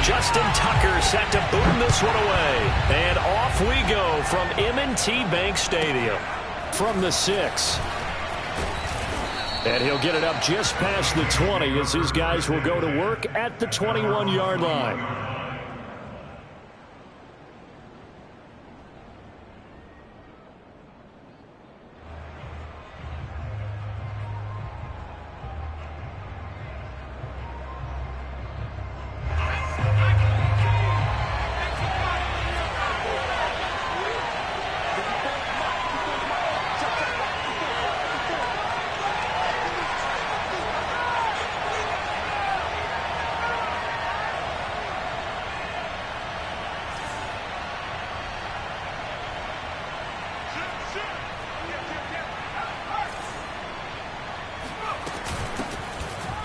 Justin Tucker set to boom this one away. And off we go from M&T Bank Stadium. From the 6. And he'll get it up just past the 20 as his guys will go to work at the 21-yard line.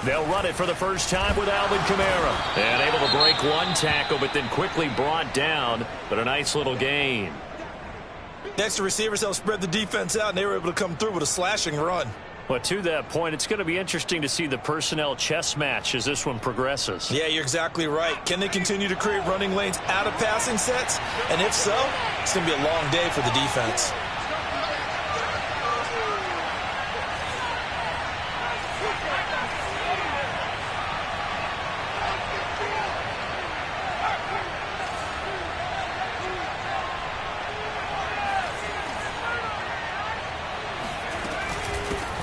They'll run it for the first time with Alvin Kamara. And able to break one tackle, but then quickly brought down. But a nice little gain. Next, the receivers helped spread the defense out, and they were able to come through with a slashing run. Well, to that point, it's going to be interesting to see the personnel chess match as this one progresses. Yeah, you're exactly right. Can they continue to create running lanes out of passing sets? And if so, it's going to be a long day for the defense.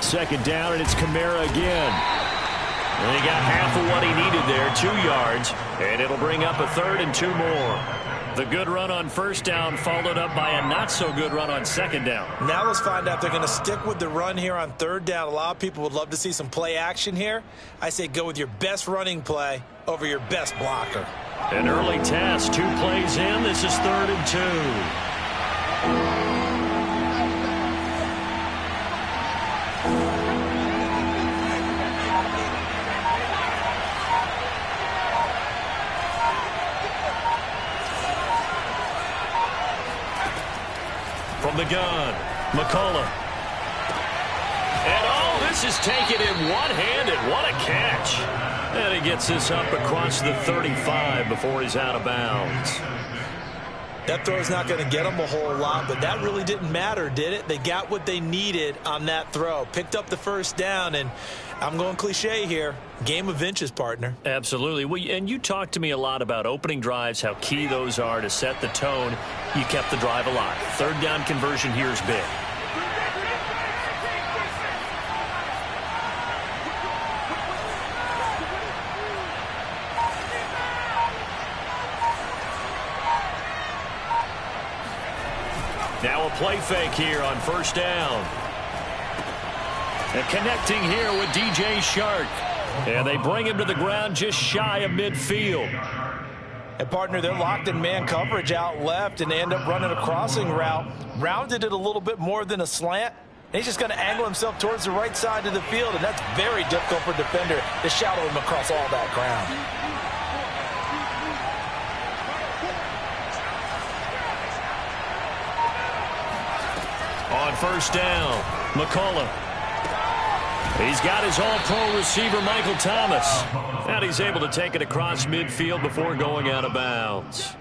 Second down, and it's Kamara again. And he got half of what he needed there, 2 yards. And it'll bring up a 3rd and 2 more. The good run on first down followed up by a not-so-good run on second down. Now let's find out if they're going to stick with the run here on 3rd down. A lot of people would love to see some play action here. I say go with your best running play over your best blocker. An early test, 2 plays in. This is 3rd and 2. From the gun, McCullough. And oh, this is taken in one-handed. What a catch. And he gets this up across the 35 before he's out of bounds. That throw is not going to get them a whole lot, but that really didn't matter, did it? They got what they needed on that throw. Picked up the first down, and I'm going cliche here. Game of inches, partner. Absolutely. Well, and you talked to me a lot about opening drives, how key those are to set the tone. You kept the drive alive. 3rd down conversion here is big. Now a play fake here on first down. And connecting here with DJ Shark. And they bring him to the ground just shy of midfield. And, partner, they're locked in man coverage out left, and they end up running a crossing route. Rounded it a little bit more than a slant. And he's just going to angle himself towards the right side of the field, and that's very difficult for a defender to shadow him across all that ground. On first down, McCullough. He's got his all-pro receiver, Michael Thomas. And he's able to take it across midfield before going out of bounds.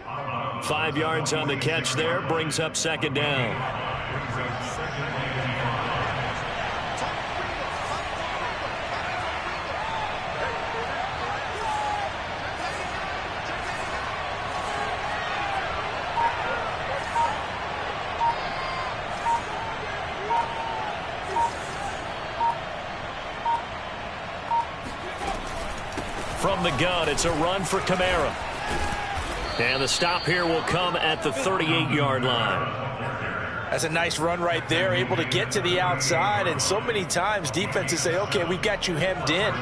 5 yards on the catch there, brings up second down. From the gun, it's a run for Kamara. And the stop here will come at the 38-yard line. That's a nice run right there, able to get to the outside. And so many times defenses say, okay, we've got you hemmed in.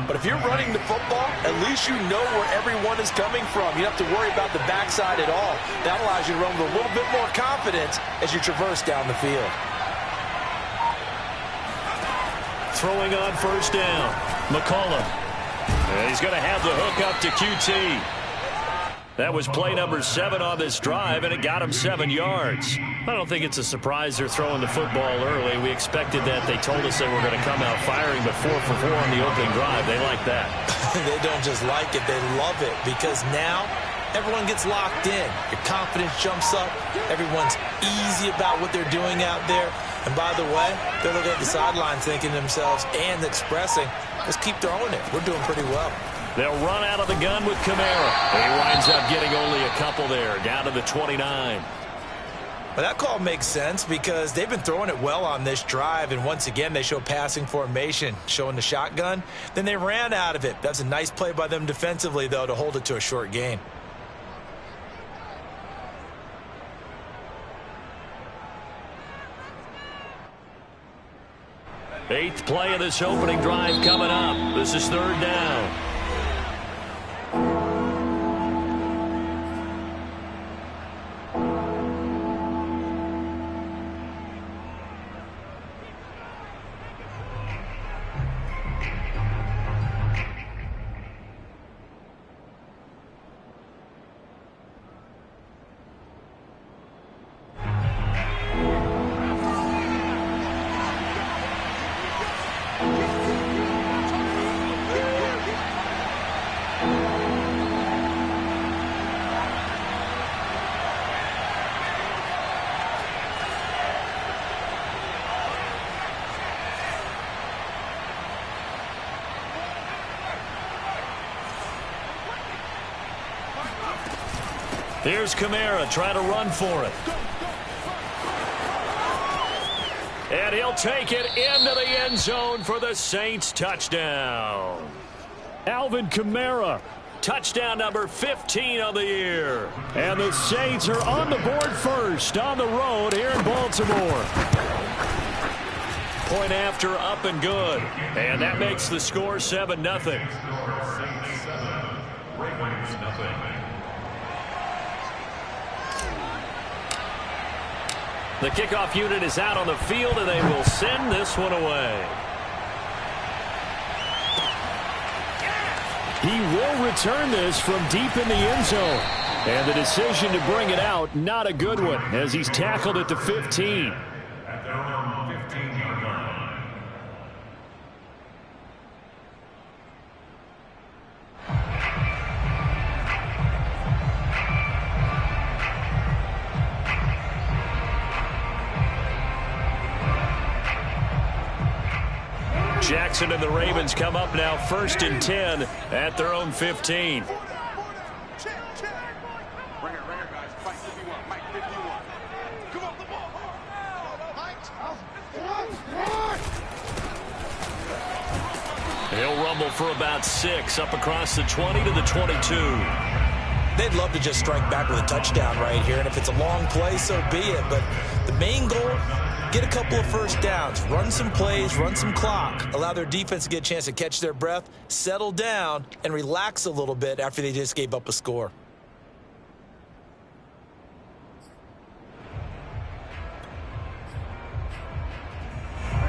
But if you're running the football, at least you know where everyone is coming from. You don't have to worry about the backside at all. That allows you to run with a little bit more confidence as you traverse down the field. Throwing on first down, McCullough. And he's going to have the hook up to QT. That was play number 7 on this drive, and it got him 7 yards. I don't think it's a surprise they're throwing the football early. We expected that. They told us they were going to come out firing, but 4 for 4 on the opening drive. They like that. They don't just like it, they love it, because now everyone gets locked in. Your confidence jumps up. Everyone's easy about what they're doing out there. And by the way, they're looking at the sidelines thinking to themselves and expressing, let's keep throwing it. We're doing pretty well. They'll run out of the gun with Kamara. He winds up getting only a couple there, down to the 29. But that call makes sense because they've been throwing it well on this drive, and once again they show passing formation, showing the shotgun. Then they ran out of it. That's a nice play by them defensively, though, to hold it to a short gain. Eighth play of this opening drive coming up. This is third down. Here's Kamara trying to run for it. And he'll take it into the end zone for the Saints touchdown. Alvin Kamara, touchdown number 15 of the year. And the Saints are on the board first on the road here in Baltimore. Point after, up and good. And that makes the score 7-0. The kickoff unit is out on the field, and they will send this one away. He will return this from deep in the end zone. And the decision to bring it out, not a good one, as he's tackled at the 15. Jackson and the Ravens come up now 1st and 10 at their own 15. He'll rumble for about 6 up across the 20 to the 22. They'd love to just strike back with a touchdown right here, and if it's a long play, so be it. But the main goal, get a couple of first downs, run some plays, run some clock, allow their defense to get a chance to catch their breath, settle down, and relax a little bit after they just gave up a score.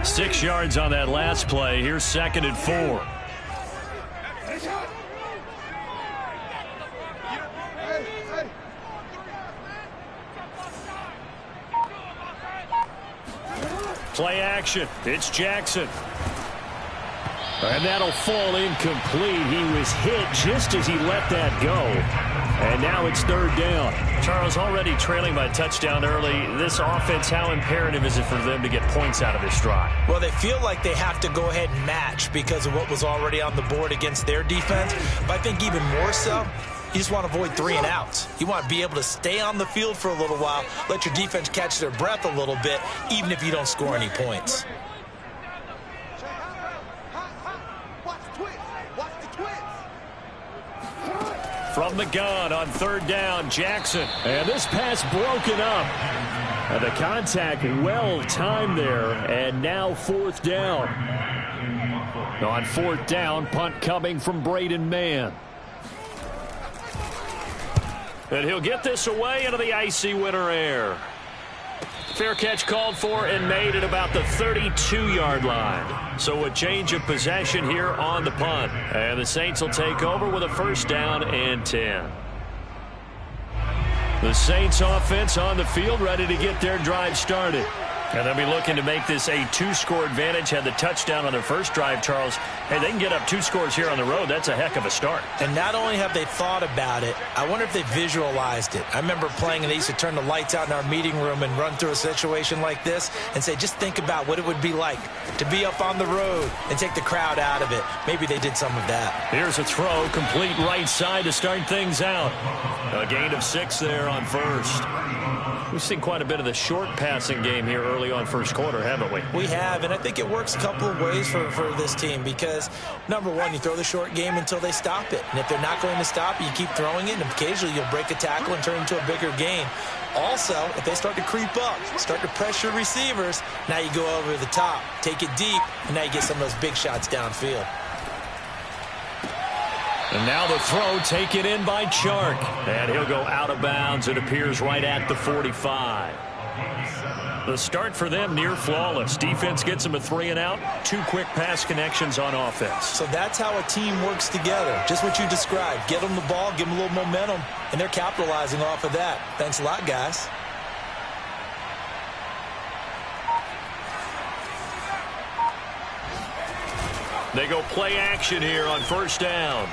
Six yards on that last play. Here's 2nd and 4. Play action. It's Jackson. And that'll fall incomplete. He was hit just as he let that go. And now it's 3rd down. Charles, already trailing by a touchdown early. This offense, how imperative is it for them to get points out of this drive? Well, they feel like they have to go ahead and match because of what was already on the board against their defense. But I think even more so, you just want to avoid 3 and outs. You want to be able to stay on the field for a little while, let your defense catch their breath a little bit, even if you don't score any points. From the gun on 3rd down, Jackson. And this pass broken up. And the contact well timed there. And now 4th down. On 4th down, punt coming from Braden Mann. And he'll get this away into the icy winter air. Fair catch called for and made at about the 32-yard line. So a change of possession here on the punt. And the Saints will take over with a 1st down and 10. The Saints offense on the field ready to get their drive started. And they'll be looking to make this a 2-score advantage. Had the touchdown on their first drive, Charles. Hey, they can get up 2 scores here on the road. That's a heck of a start. And not only have they thought about it, I wonder if they visualized it. I remember playing, and they used to turn the lights out in our meeting room and run through a situation like this and say, just think about what it would be like to be up on the road and take the crowd out of it. Maybe they did some of that. Here's a throw, complete right side to start things out. A gain of 6 there on first. We've seen quite a bit of the short passing game here early on first quarter, haven't we? We have, and I think it works a couple of ways for this team because, number one, you throw the short game until they stop it. And if they're not going to stop it, you keep throwing it, and occasionally you'll break a tackle and turn it into a bigger gain. Also, if they start to creep up, start to pressure receivers, now you go over the top, take it deep, and now you get some of those big shots downfield. And now the throw taken in by Chark. And he'll go out of bounds. It appears right at the 45. The start for them near flawless. Defense gets them a 3-and-out. 2 quick pass connections on offense. So that's how a team works together. Just what you described. Get them the ball, give them a little momentum, and they're capitalizing off of that. Thanks a lot, guys. They go play action here on first down.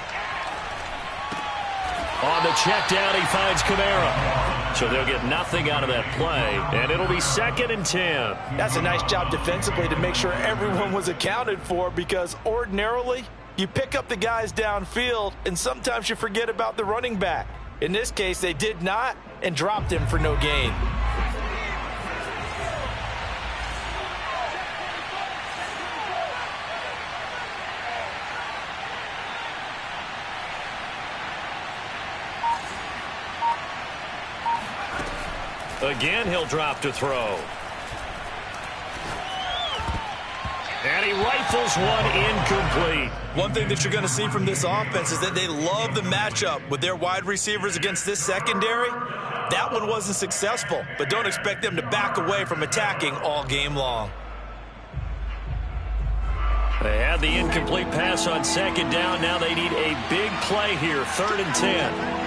On the check down, he finds Kamara. So they'll get nothing out of that play, and it'll be 2nd and 10. That's a nice job defensively to make sure everyone was accounted for because ordinarily you pick up the guys downfield, and sometimes you forget about the running back. In this case, they did not and dropped him for no gain. Again, he'll drop to throw. And he rifles one incomplete. One thing that you're going to see from this offense is that they love the matchup with their wide receivers against this secondary. That one wasn't successful, but don't expect them to back away from attacking all game long. They had the incomplete pass on 2nd down. Now they need a big play here, 3rd and 10.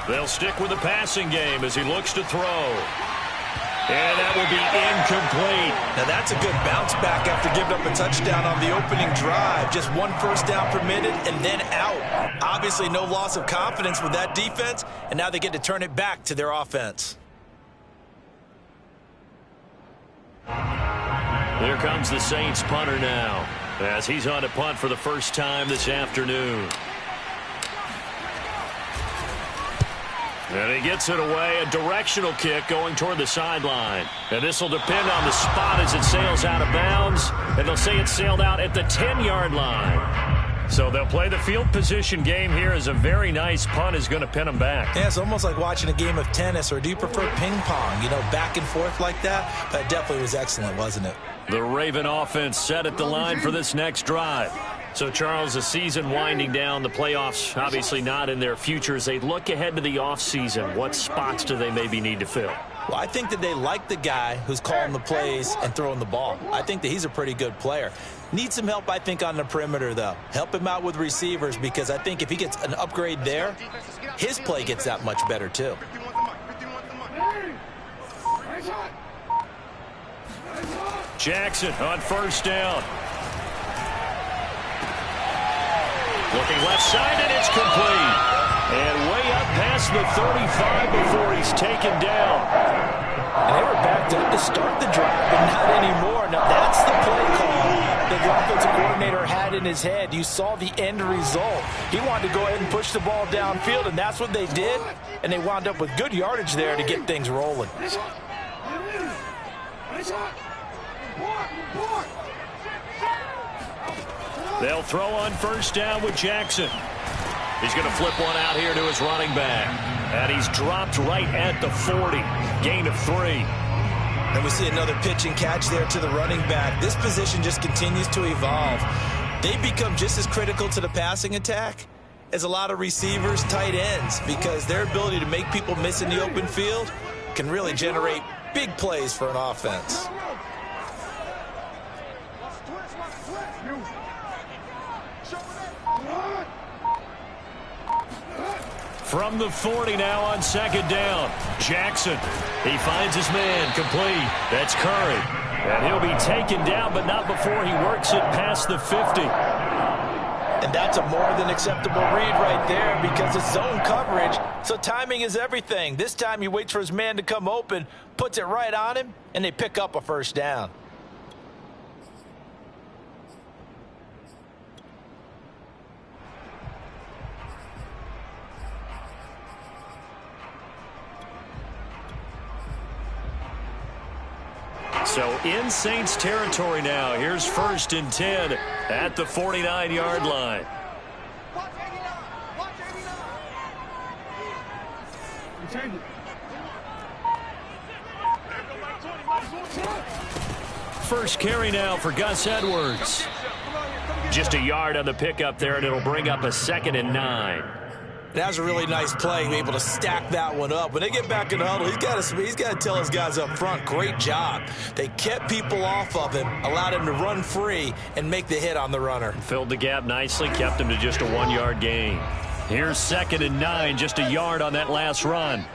They'll stick with the passing game as he looks to throw. And that will be incomplete. Now that's a good bounce back after giving up a touchdown on the opening drive. Just 1 first down permitted and then out. Obviously no loss of confidence with that defense, and now they get to turn it back to their offense. Here comes the Saints punter now as he's on to punt for the first time this afternoon. And he gets it away, a directional kick going toward the sideline. And this will depend on the spot as it sails out of bounds. And they'll say it sailed out at the 10-yard line. So they'll play the field position game here as a very nice punt is going to pin them back. Yeah, it's almost like watching a game of tennis, or do you prefer ping pong? You know, back and forth like that? That definitely was excellent, wasn't it? The Raven offense set at the line for this next drive. So, Charles, the season winding down, the playoffs obviously not in their future. As they look ahead to the offseason, what spots do they maybe need to fill? Well, I think that they like the guy who's calling the plays and throwing the ball. I think that he's a pretty good player. Needs some help, I think, on the perimeter, though. Help him out with receivers because I think if he gets an upgrade there, his play gets that much better, too. Jackson on first down. Looking left side, and it's complete. And way up past the 35 before he's taken down. And they were backed up to start the drive, but not anymore. Now, that's the play call that the offensive coordinator had in his head. You saw the end result. He wanted to go ahead and push the ball downfield, and that's what they did. And they wound up with good yardage there to get things rolling. They'll throw on first down with Jackson. He's going to flip one out here to his running back. And he's dropped right at the 40. Gain of 3. And we see another pitch and catch there to the running back. This position just continues to evolve. They become just as critical to the passing attack as a lot of receivers, tight ends, because their ability to make people miss in the open field can really generate Big plays for an offense. From the 40 now on second down. Jackson. He finds his man. Complete. That's Curry. And he'll be taken down, but not before he works it past the 50. And that's a more than acceptable read right there because it's zone coverage, so timing is everything. This time he waits for his man to come open, puts it right on him, and they pick up a first down. So in Saints territory now. Here's 1st and 10 at the 49-yard line. First carry now for Gus Edwards. Just a yard on the pickup there, and it'll bring up a 2nd and 9. That was a really nice play, able to stack that one up. When they get back in the huddle, he's got to tell his guys up front, great job. They kept people off of him, allowed him to run free and make the hit on the runner. Filled the gap nicely, kept him to just a 1-yard gain. Here's 2nd and 9, just a yard on that last run.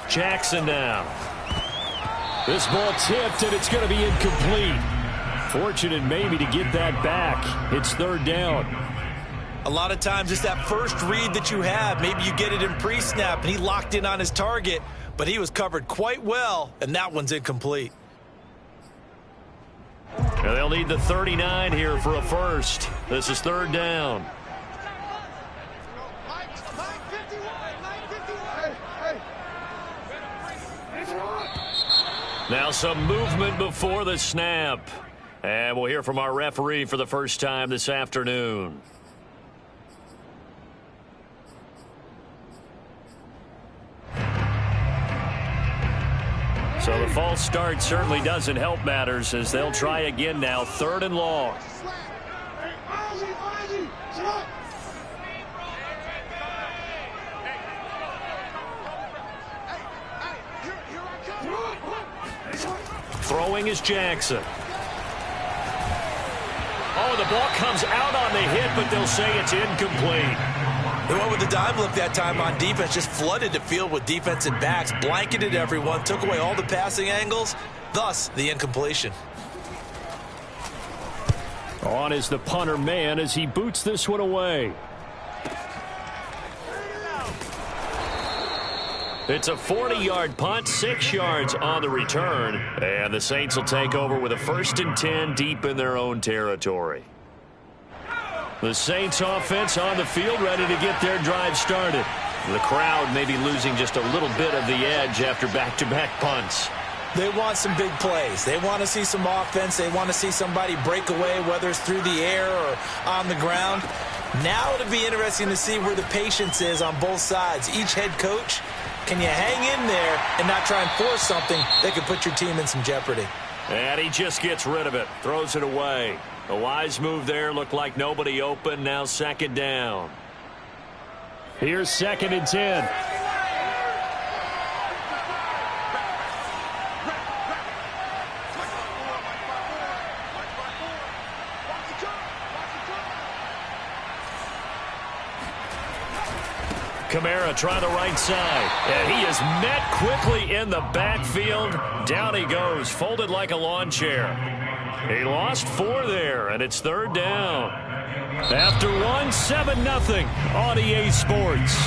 Jackson now. This ball tipped, and it's going to be incomplete. Fortunate maybe to get that back. It's 3rd down. A lot of times it's that first read that you have. Maybe you get it in pre-snap, and he locked in on his target, but he was covered quite well, and that one's incomplete. Now they'll need the 39 here for a first. This is 3rd down. Now some movement before the snap. And we'll hear from our referee for the first time this afternoon. So the false start certainly doesn't help matters as they'll try again now. 3rd and long. Throwing is Jackson. Oh, the ball comes out on the hit, but they'll say it's incomplete. They went with the dime look that time on defense, just flooded the field with defensive backs, blanketed everyone, took away all the passing angles, thus the incompletion. On is the punter man as he boots this one away. It's a 40-yard punt, 6 yards on the return, and the Saints will take over with a 1st and 10 deep in their own territory. The Saints offense on the field, ready to get their drive started. The crowd may be losing just a little bit of the edge after back-to-back punts. They want some big plays. They want to see some offense. They want to see somebody break away, whether it's through the air or on the ground. Now it'll be interesting to see where the patience is on both sides. Each head coach, can you hang in there and not try and force something that could put your team in some jeopardy? And he just gets rid of it, throws it away. A wise move there, looked like nobody open, now 2nd down. Here's 2nd and 10. Kamara try the right side, and he is met quickly in the backfield. Down he goes, folded like a lawn chair. He lost 4 there, and it's 3rd down. After 1, 7-0 on EA Sports.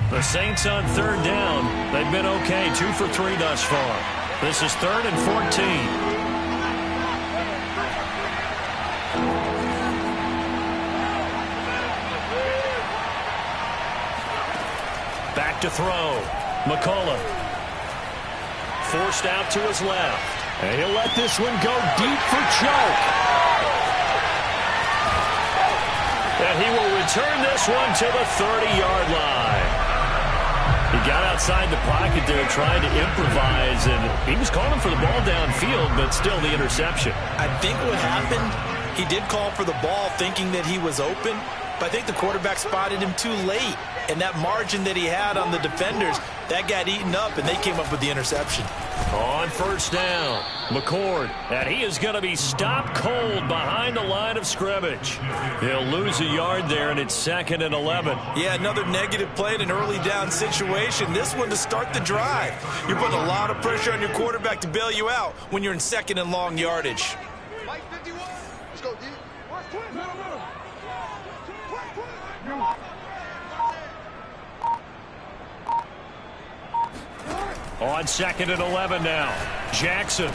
The Saints on 3rd down. They've been okay, 2 for 3 thus far. This is 3rd and 14. Back to throw. McCullough. Forced out to his left. And he'll let this one go deep for choke. And he will return this one to the 30-yard line. He got outside the pocket there trying to improvise, and he was calling for the ball downfield, but still the interception. I think what happened, he did call for the ball thinking that he was open, but I think the quarterback spotted him too late. And that margin that he had on the defenders, that got eaten up, and they came up with the interception. On first down, McCord, and he is going to be stopped cold behind the line of scrimmage. He'll lose a yard there, and it's 2nd and 11. Yeah, another negative play in an early down situation. This one to start the drive. You're putting a lot of pressure on your quarterback to bail you out when you're in 2nd and long yardage. Let's go, D. On 2nd and 11 now. Jackson.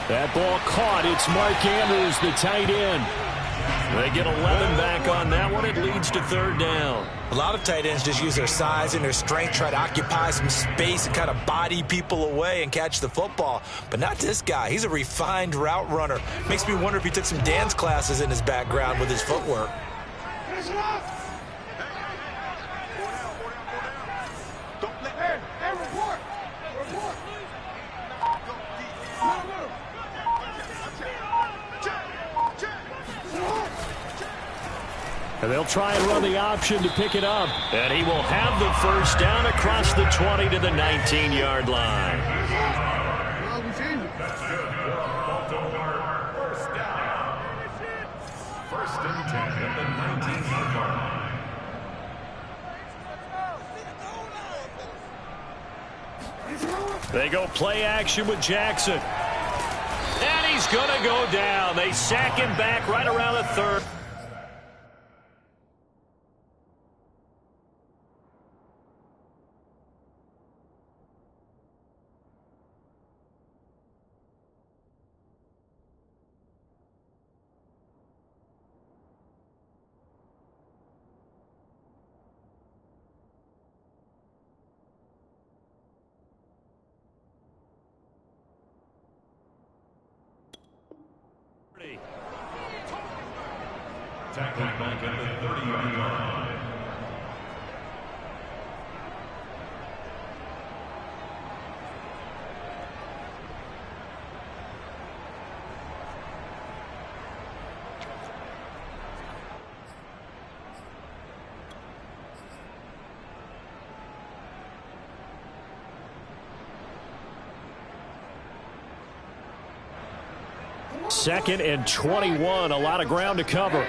That ball caught. It's Mark Andrews, the tight end. They get 11 back on that one. It leads to 3rd down. A lot of tight ends just use their size and their strength, try to occupy some space and kind of body people away and catch the football. But not this guy. He's a refined route runner. Makes me wonder if he took some dance classes in his background with his footwork. And they'll try and run the option to pick it up. And he will have the first down across the 20 to the 19-yard line. First and 10 at the 19-yard line. They go play action with Jackson. And he's going to go down. They sack him back right around the 3rd. Tackled back at the 30-yard line. Second and 21, a lot of ground to cover.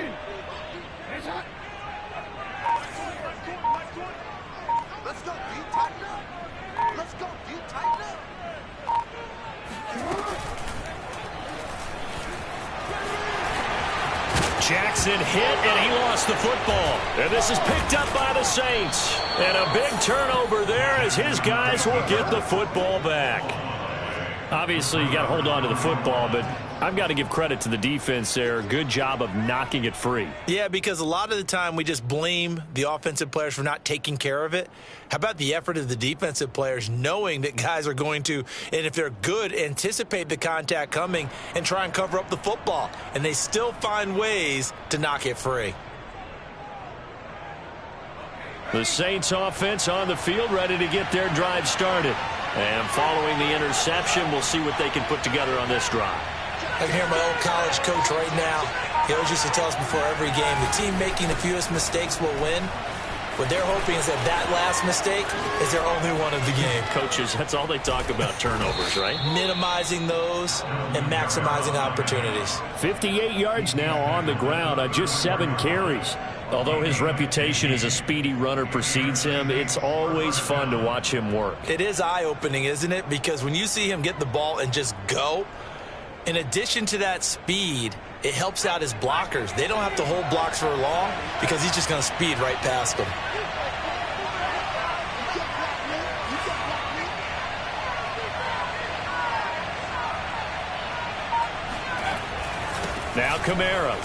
Let's go, D. Tighten up. Let's go, D. Tighten up. Jackson hit, and he lost the football. And this is picked up by the Saints. And a big turnover there as his guys will get the football back. Obviously, you got to hold on to the football, but I've got to give credit to the defense there. Good job of knocking it free. Yeah, because a lot of the time we just blame the offensive players for not taking care of it. How about the effort of the defensive players knowing that guys are going to, and if they're good, anticipate the contact coming and try and cover up the football. And they still find ways to knock it free. The Saints offense on the field, ready to get their drive started. And following the interception, we'll see what they can put together on this drive. I can hear my old college coach right now. He always used to tell us before every game, the team making the fewest mistakes will win. What they're hoping is that that last mistake is their only one of the game. Coaches, that's all they talk about, turnovers, right? Minimizing those and maximizing opportunities. 58 yards now on the ground on just 7 carries. Although his reputation as a speedy runner precedes him, it's always fun to watch him work. It is eye-opening, isn't it? Because when you see him get the ball and just go, in addition to that speed, it helps out his blockers. They don't have to hold blocks for long because he's just going to speed right past them. Now Kamara.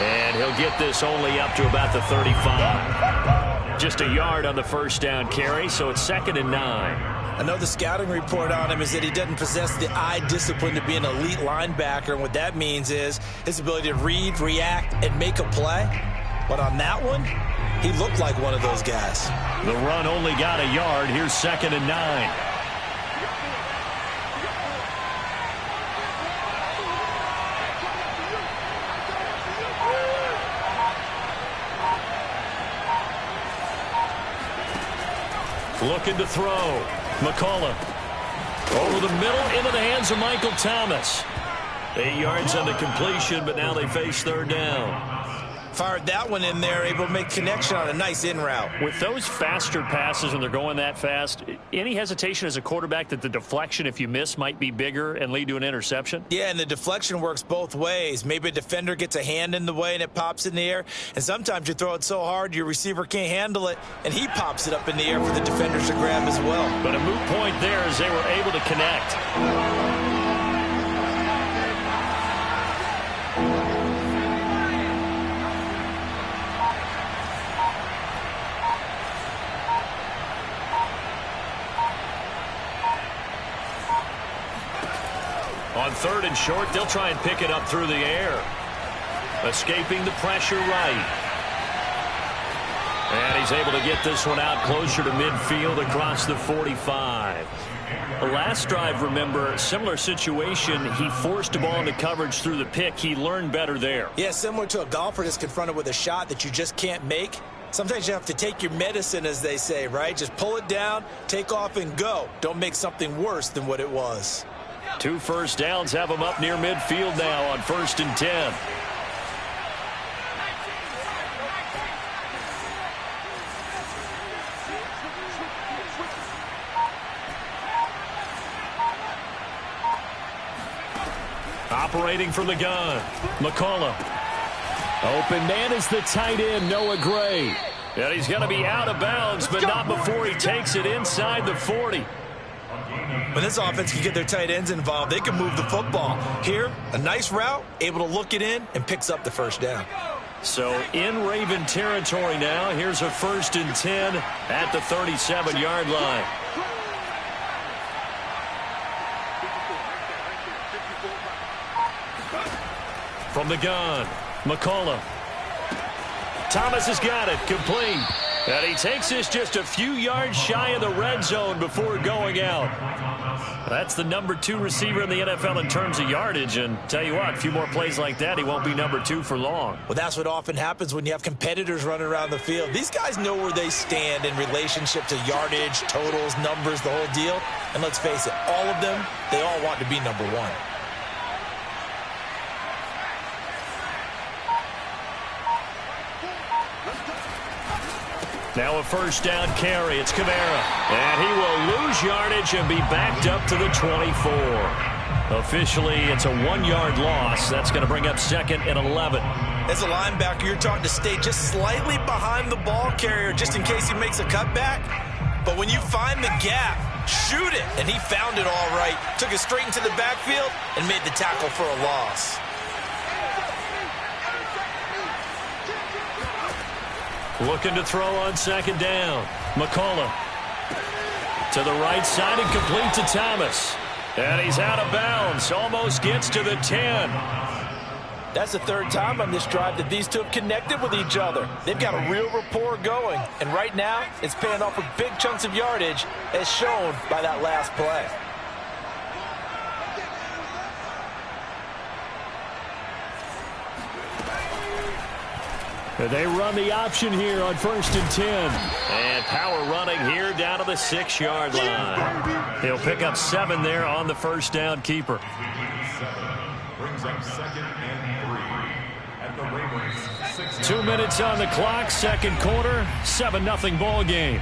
And he'll get this only up to about the 35. Just a yard on the first down carry, so it's 2nd and 9. I know the scouting report on him is that he doesn't possess the eye discipline to be an elite linebacker, and what that means is his ability to read, react, and make a play. But on that one, He looked like one of those guys. The run only got a yard. Here's 2nd and 9. Looking to throw. McCullough. Over the middle into the hands of Michael Thomas. 8 yards on the completion, but now they face 3rd down. Fired that one in there, able to make connection on a nice in route. With those faster passes when they're going that fast, any hesitation as a quarterback that the deflection, if you miss, might be bigger and lead to an interception? Yeah, and the deflection works both ways. Maybe a defender gets a hand in the way and it pops in the air. And sometimes you throw it so hard your receiver can't handle it, and he pops it up in the air for the defenders to grab as well. But a moot point there as they were able to connect. On 3rd and short, they'll try and pick it up through the air. Escaping the pressure right. And he's able to get this one out closer to midfield across the 45. The last drive, remember, similar situation. He forced a ball into coverage through the pick. He learned better there. Yeah, similar to a golfer that's confronted with a shot that you just can't make. Sometimes you have to take your medicine, as they say, right? Just pull it down, take off, and go. Don't make something worse than what it was. 2 first downs have him up near midfield now on 1st and 10. Operating from the gun, McCullough. Open man is the tight end, Noah Gray. And he's going to be out of bounds, but not before he takes it inside the 40. When this offense can get their tight ends involved, they can move the football. Here, a nice route, able to look it in, and picks up the 1st down. So in Raven territory now. Here's a 1st and 10 at the 37-yard line. From the gun, McCullough. Thomas has got it, complete. And he takes this just a few yards shy of the red zone before going out. That's the number 2 receiver in the NFL in terms of yardage. And tell you what, a few more plays like that, he won't be number 2 for long. Well, that's what often happens when you have competitors running around the field. These guys know where they stand in relationship to yardage, totals, numbers, the whole deal. And let's face it, all of them, they all want to be number 1. Now a 1st down carry. It's Kamara. And he will lose yardage and be backed up to the 24. Officially, it's a 1-yard loss. That's going to bring up 2nd and 11. As a linebacker, you're taught to stay just slightly behind the ball carrier just in case he makes a cutback. But when you find the gap, shoot it. And he found it all right. Took it straight into the backfield and made the tackle for a loss. Looking to throw on 2nd down. McCullough to the right side and complete to Thomas. And he's out of bounds. Almost gets to the 10. That's the 3rd time on this drive that these two have connected with each other. They've got a real rapport going. And right now, it's paying off with big chunks of yardage, as shown by that last play. They run the option here on 1st and 10. And power running here down to the 6-yard line. He'll pick up 7 there on the 1st down keeper. Brings up 2nd and 3 at the Ravens. 2 minutes on the clock, 2nd quarter, 7-0 ball game.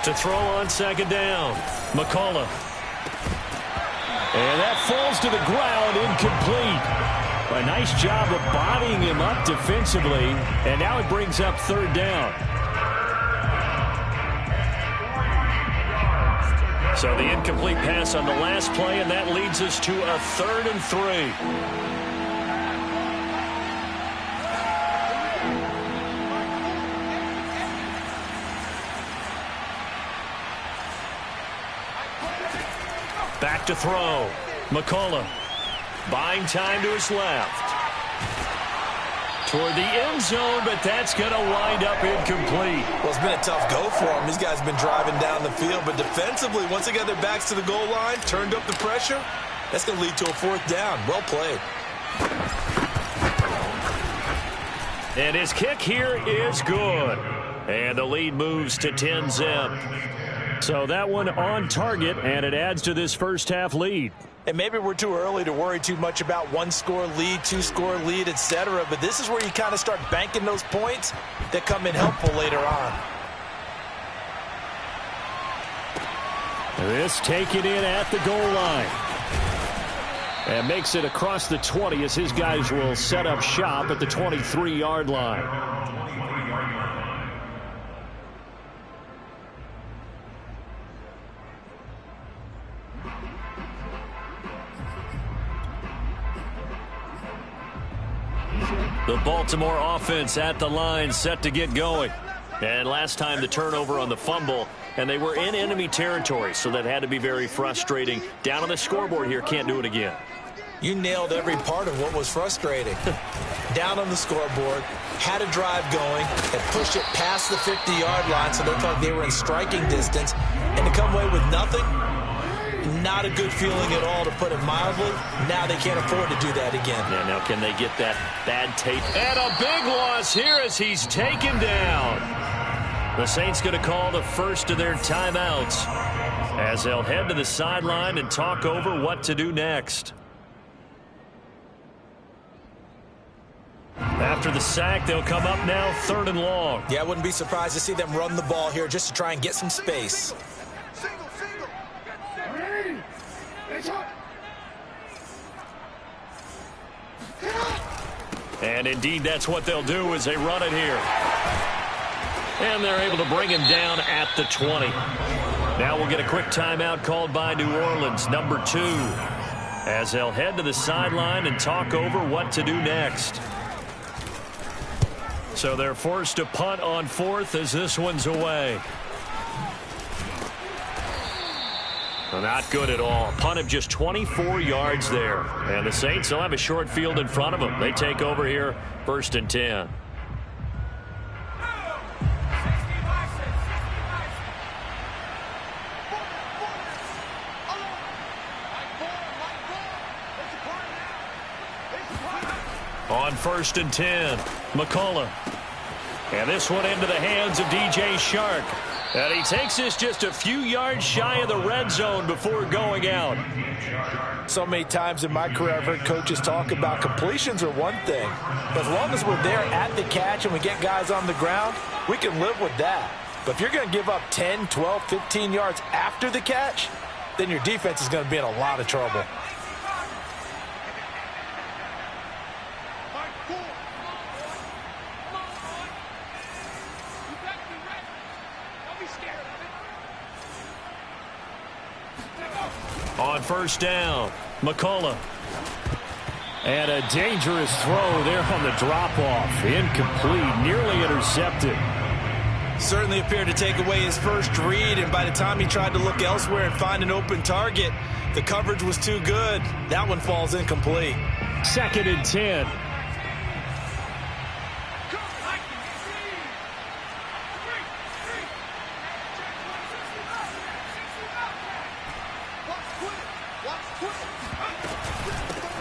To throw on 2nd down, McCullough. And that falls to the ground, incomplete. A nice job of bodying him up defensively, and now it brings up 3rd down. So the incomplete pass on the last play, and that leads us to a 3rd and 3. Back to throw. McCollum buying time to his left. Toward the end zone, but that's going to wind up incomplete. Well, it's been a tough go for him. These guys have been driving down the field, but defensively, once they got their backs to the goal line, turned up the pressure, that's going to lead to a 4th down. Well played. And his kick here is good. And the lead moves to 10-zip. So that one on target, and it adds to this first half lead. And maybe we're too early to worry too much about 1-score lead, 2-score lead, etc. But this is where you kind of start banking those points that come in helpful later on. This taken in at the goal line. And makes it across the 20 as his guys will set up shop at the 23-yard line. The Baltimore offense at the line, set to get going. And last time the turnover on the fumble, and they were in enemy territory, so that had to be very frustrating. Down on the scoreboard here, can't do it again. You nailed every part of what was frustrating. Down on the scoreboard, had a drive going, and pushed it past the 50-yard line, so they thought they were in striking distance, and to come away with nothing, not a good feeling at all, to put it mildly. Now they can't afford to do that again. Yeah, now can they get that bad tape? And a big loss here as he's taken down. The Saints going to call the first of their timeouts as they'll head to the sideline and talk over what to do next. After the sack, they'll come up now 3rd and long. Yeah, I wouldn't be surprised to see them run the ball here just to try and get some space. And indeed, that's what they'll do as they run it here. And they're able to bring him down at the 20. Now we'll get a quick timeout called by New Orleans, number 2, as they'll head to the sideline and talk over what to do next. So they're forced to punt on 4th as this one's away. Not good at all. Punt of just 24 yards there. And the Saints will have a short field in front of them. They take over here, 1st and 10. On 1st and 10, McCullough. And this one into the hands of DJ Shark. And he takes this just a few yards shy of the red zone before going out. So many times in my career I've heard coaches talk about completions are one thing. But as long as we're there at the catch and we get guys on the ground, we can live with that. But if you're going to give up 10, 12, 15 yards after the catch, then your defense is going to be in a lot of trouble. On 1st down, McCullough. And a dangerous throw there on the drop-off. Incomplete, nearly intercepted. Certainly appeared to take away his first read, and by the time he tried to look elsewhere and find an open target, the coverage was too good. That one falls incomplete. 2nd and 10.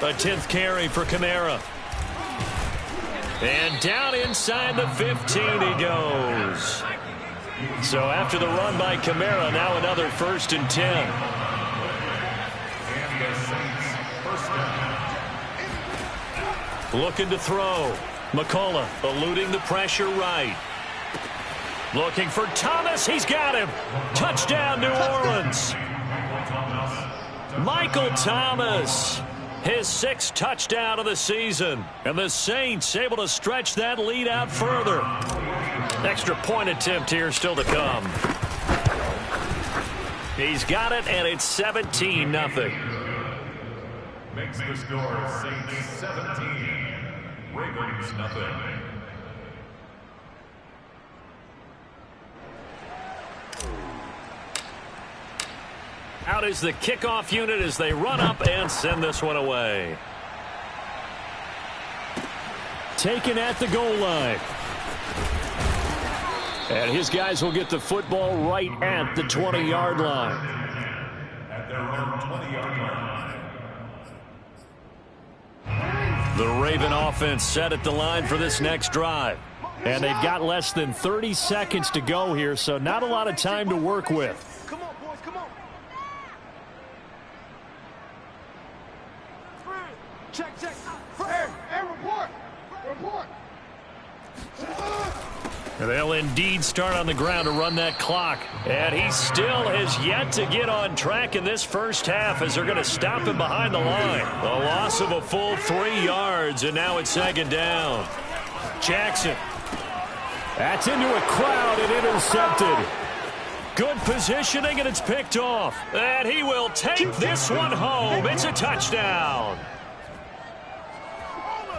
A 10th carry for Kamara. And down inside the 15 he goes. So after the run by Kamara, now another 1st and 10. Looking to throw. McCullough eluding the pressure right. Looking for Thomas. He's got him. Touchdown, New Orleans. Michael Thomas. His 6th touchdown of the season. And the Saints able to stretch that lead out further. Extra point attempt here still to come. He's got it, and it's 17-0. Makes the score Saints 17, Ravens nothing. Out is the kickoff unit as they run up and send this one away. Taken at the goal line. And his guys will get the football right at the 20-yard line. At their own 20-yard line. The Raven offense set at the line for this next drive. And they've got less than 30 seconds to go here, so not a lot of time to work with. Come on, boys, come on. Check. Fred, report. And they'll indeed start on the ground to run that clock. And he still has yet to get on track in this first half as they're going to stop him behind the line. A loss of a full 3 yards, and now it's second down. Jackson. That's into a crowd and intercepted. Good positioning, and it's picked off. And he will take this one home. It's a touchdown.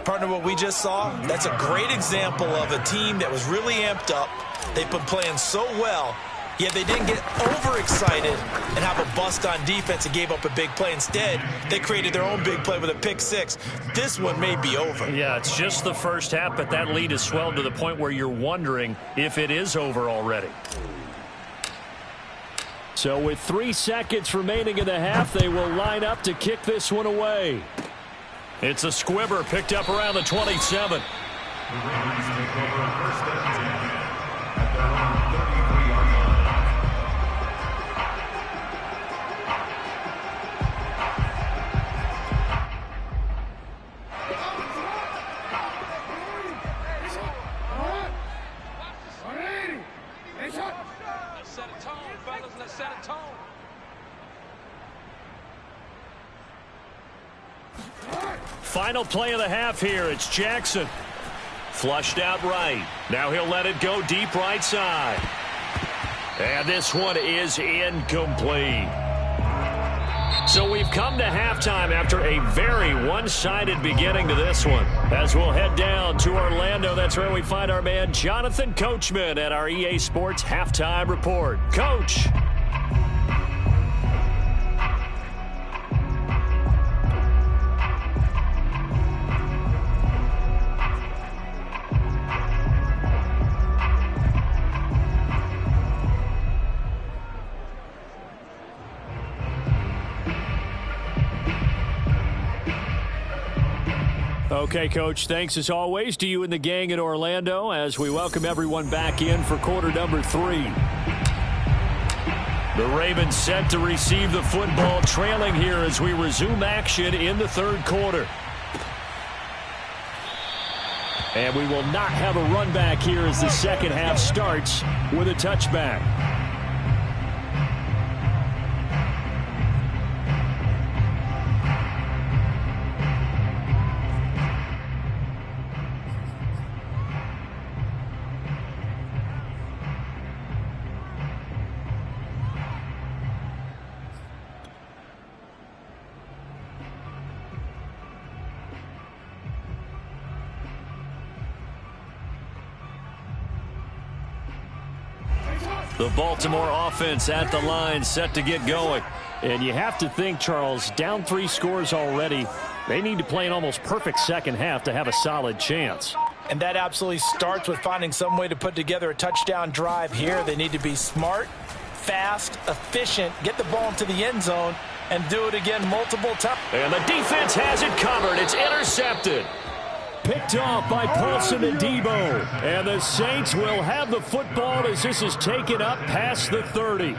Partner, what we just saw, that's a great example of a team that was really amped up. They've been playing so well, yet they didn't get overexcited and have a bust on defense and gave up a big play. Instead, they created their own big play with a pick six. This one may be over. Yeah, it's just the first half, but that lead has swelled to the point where you're wondering if it is over already. So with 3 seconds remaining in the half, they will line up to kick this one away. It's a squibber picked up around the 27. The Ravens take over first and 10 at their own 33-yard Let's set a tone, fellas. Let's set a tone. Final play of the half here. It's Jackson. Flushed out right. Now he'll let it go deep right side. And this one is incomplete. So we've come to halftime after a very one-sided beginning to this one. As we'll head down to Orlando, that's where we find our man Jonathan Coachman at our EA Sports Halftime Report. Coach. Okay, Coach, thanks as always to you and the gang in Orlando as we welcome everyone back in for quarter number 3. The Ravens set to receive the football, trailing here as we resume action in the third quarter. And we will not have a run back here as the second half starts with a touchback. The Baltimore offense at the line set to get going. And you have to think, Charles, down 3 scores already. They need to play an almost perfect second half to have a solid chance. And that absolutely starts with finding some way to put together a touchdown drive here. They need to be smart, fast, efficient, get the ball into the end zone, and do it again multiple times. And the defense has it covered. It's intercepted. Picked off by Paulson and Debo. And the Saints will have the football as this is taken up past the 30.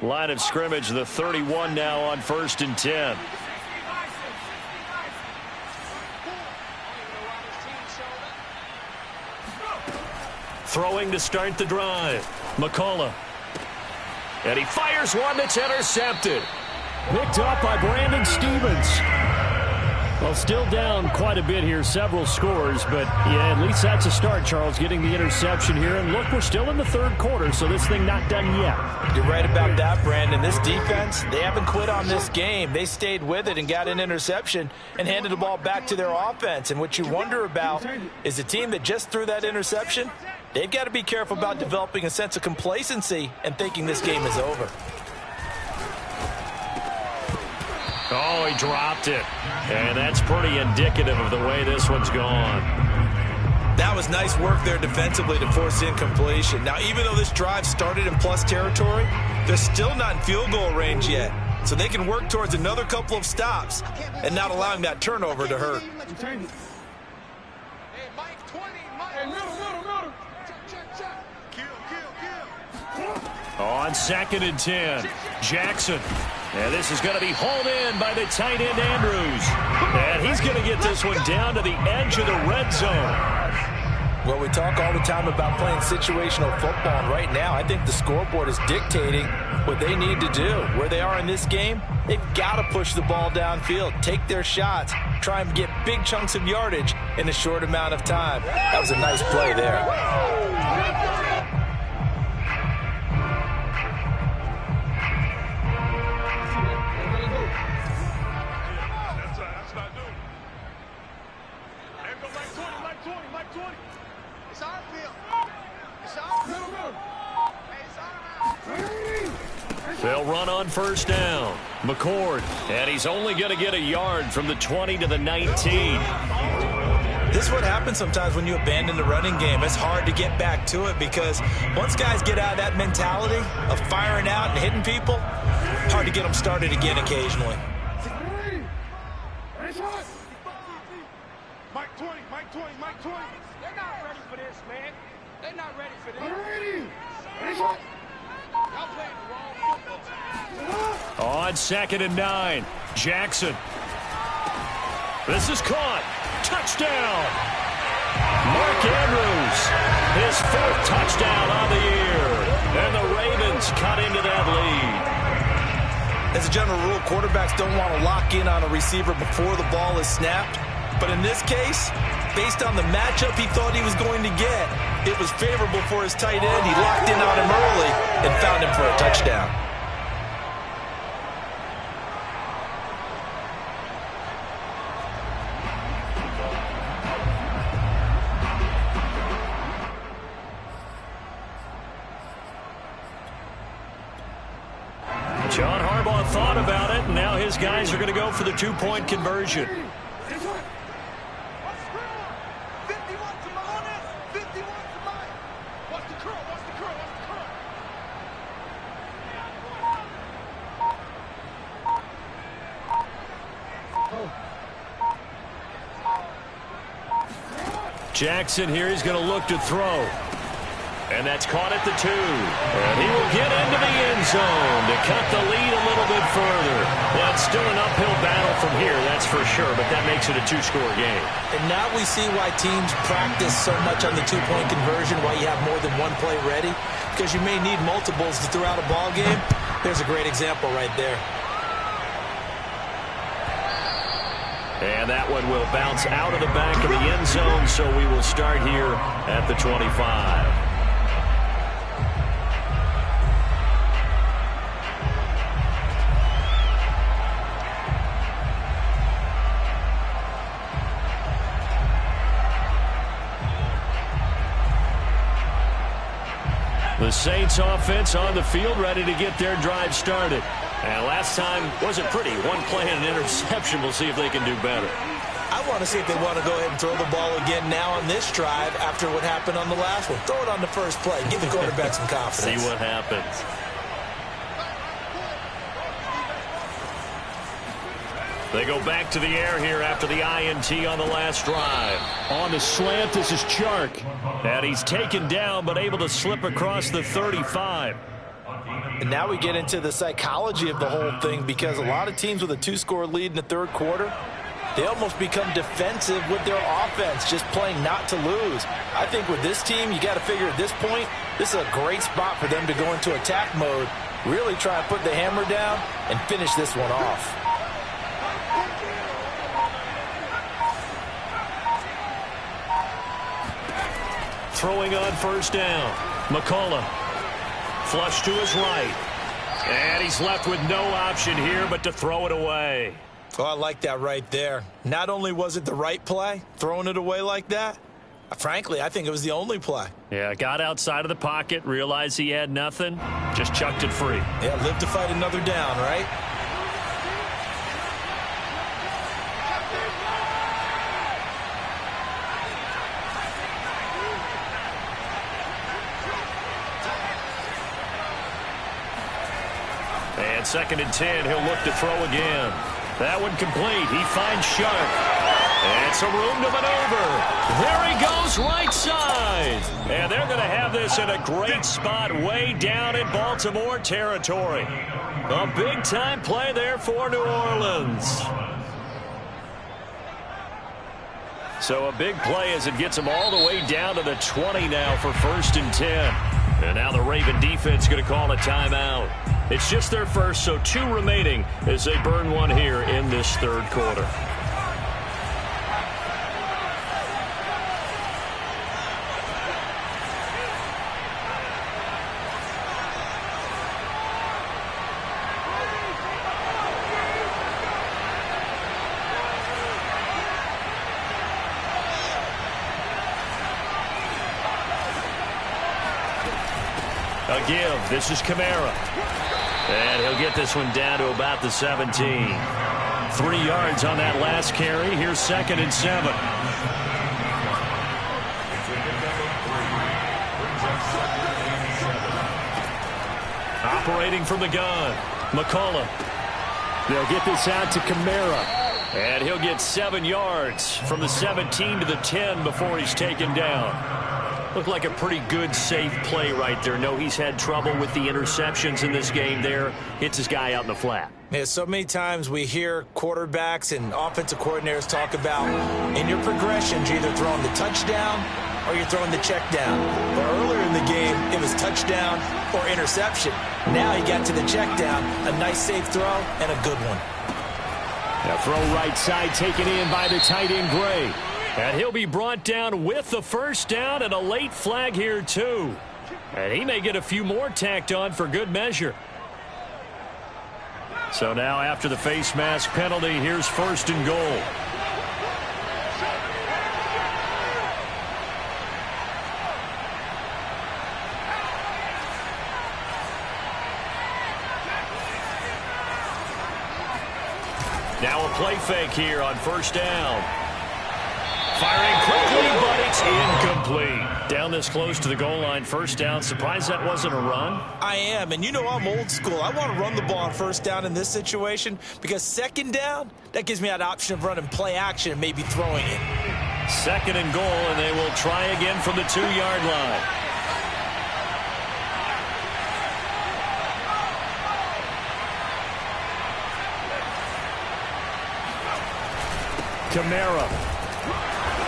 Line of scrimmage, the 31 now on 1st and 10. Throwing to start the drive. McCullough. And he fires one that's intercepted. Picked up by Brandon Stevens. Well, still down quite a bit here, several scores, but yeah, at least that's a start, Charles, getting the interception here. And look, we're still in the third quarter, so this thing not done yet. You're right about that, Brandon. This defense, they haven't quit on this game. They stayed with it and got an interception and handed the ball back to their offense. And what you wonder about is the team that just threw that interception, they've got to be careful about developing a sense of complacency and thinking this game is over. Oh, he dropped it. And that's pretty indicative of the way this one's gone. That was nice work there defensively to force incompletion. Now, even though this drive started in plus territory, they're still not in field goal range yet. So they can work towards another couple of stops and not allowing that turnover to hurt. Hey, Mike 20, Mike. Hey, middle. Kill. On 2nd and 10, Jackson. And this is going to be hauled in by the tight end, Andrews. And he's going to get this one down to the edge of the red zone. Well, we talk all the time about playing situational football, and right now I think the scoreboard is dictating what they need to do. Where they are in this game, they've got to push the ball downfield, take their shots, try and get big chunks of yardage in a short amount of time. That was a nice play there. They'll run on 1st down. McCord, and he's only going to get a yard from the 20 to the 19. This is what happens sometimes when you abandon the running game. It's hard to get back to it because once guys get out of that mentality of firing out and hitting people, hard to get them started again occasionally. Mike 20. They're not ready for this, man. They're not ready for this. Y'all playing the wrong football. On 2nd and 9, Jackson. This is caught. Touchdown. Mark Andrews, his 4th touchdown on the year. And the Ravens cut into that lead. As a general rule, quarterbacks don't want to lock in on a receiver before the ball is snapped. But in this case, based on the matchup he thought he was going to get, it was favorable for his tight end. He locked in on him early and found him for a touchdown. John Harbaugh thought about it, and now his guys are going to go for the 2-point conversion. Jackson here, he's going to look to throw. And that's caught at the 2. And he will get into the end zone to cut the lead a little bit further. Well, it's still an uphill battle from here, that's for sure, but that makes it a 2-score game. And now we see why teams practice so much on the 2-point conversion, why you have more than one play ready, because you may need multiples to throw out a ball game. There's a great example right there. And that one will bounce out of the back of the end zone, so we will start here at the 25. The Saints offense on the field, ready to get their drive started. And last time wasn't pretty. One play and an interception. We'll see if they can do better. I want to see if they want to go ahead and throw the ball again now on this drive after what happened on the last one. Throw it on the first play. Give the quarterback some confidence. See what happens. They go back to the air here after the INT on the last drive. On the slant, this is Chark. And he's taken down, but able to slip across the 35. And now we get into the psychology of the whole thing, because a lot of teams with a 2-score lead in the third quarter, they almost become defensive with their offense, just playing not to lose. I think with this team, you got to figure at this point, this is a great spot for them to go into attack mode, really try and put the hammer down and finish this one off. throwing on first down. McCullough. Flush to his right. And he's left with no option here but to throw it away. Oh, I like that right there. Not only was it the right play, throwing it away like that, frankly, I think it was the only play. Yeah, got outside of the pocket, realized he had nothing, just chucked it free. Yeah, live to fight another down, right? And 2nd and 10, he'll look to throw again. That one complete. He finds Sharp. And some room to maneuver. There he goes, right side. And they're going to have this in a great spot way down in Baltimore territory. A big-time play there for New Orleans. So a big play as it gets them all the way down to the 20 now for 1st and 10. And now the Raven defense going to call a timeout. It's just their first, so 2 remaining as they burn one here in this 3rd quarter. A give. This is Kamara. And he'll get this one down to about the 17. 3 yards on that last carry. Here's 2nd and 7. Operating from the gun. McCullough. They'll get this out to Kamara. And he'll get 7 yards from the 17 to the 10 before he's taken down. Looked like a pretty good, safe play right there. No, he's had trouble with the interceptions in this game there. Hits his guy out in the flat. Yeah, so many times we hear quarterbacks and offensive coordinators talk about in your progressions, you're either throwing the touchdown or you're throwing the check down. But earlier in the game, it was touchdown or interception. Now he got to the check down, a nice safe throw, and a good one. Now throw right side taken in by the tight end Gray. And he'll be brought down with the first down and a late flag here too. And he may get a few more tacked on for good measure. So now after the face mask penalty, here's 1st and goal. Now a play fake here on 1st down. Firing quickly, but it's incomplete. Down this close to the goal line, 1st down. Surprised that wasn't a run? I am, and you know I'm old school. I want to run the ball on 1st down in this situation because 2nd down, that gives me that option of running play action and maybe throwing it. 2nd and goal, and they will try again from the 2-yard line. Kamara.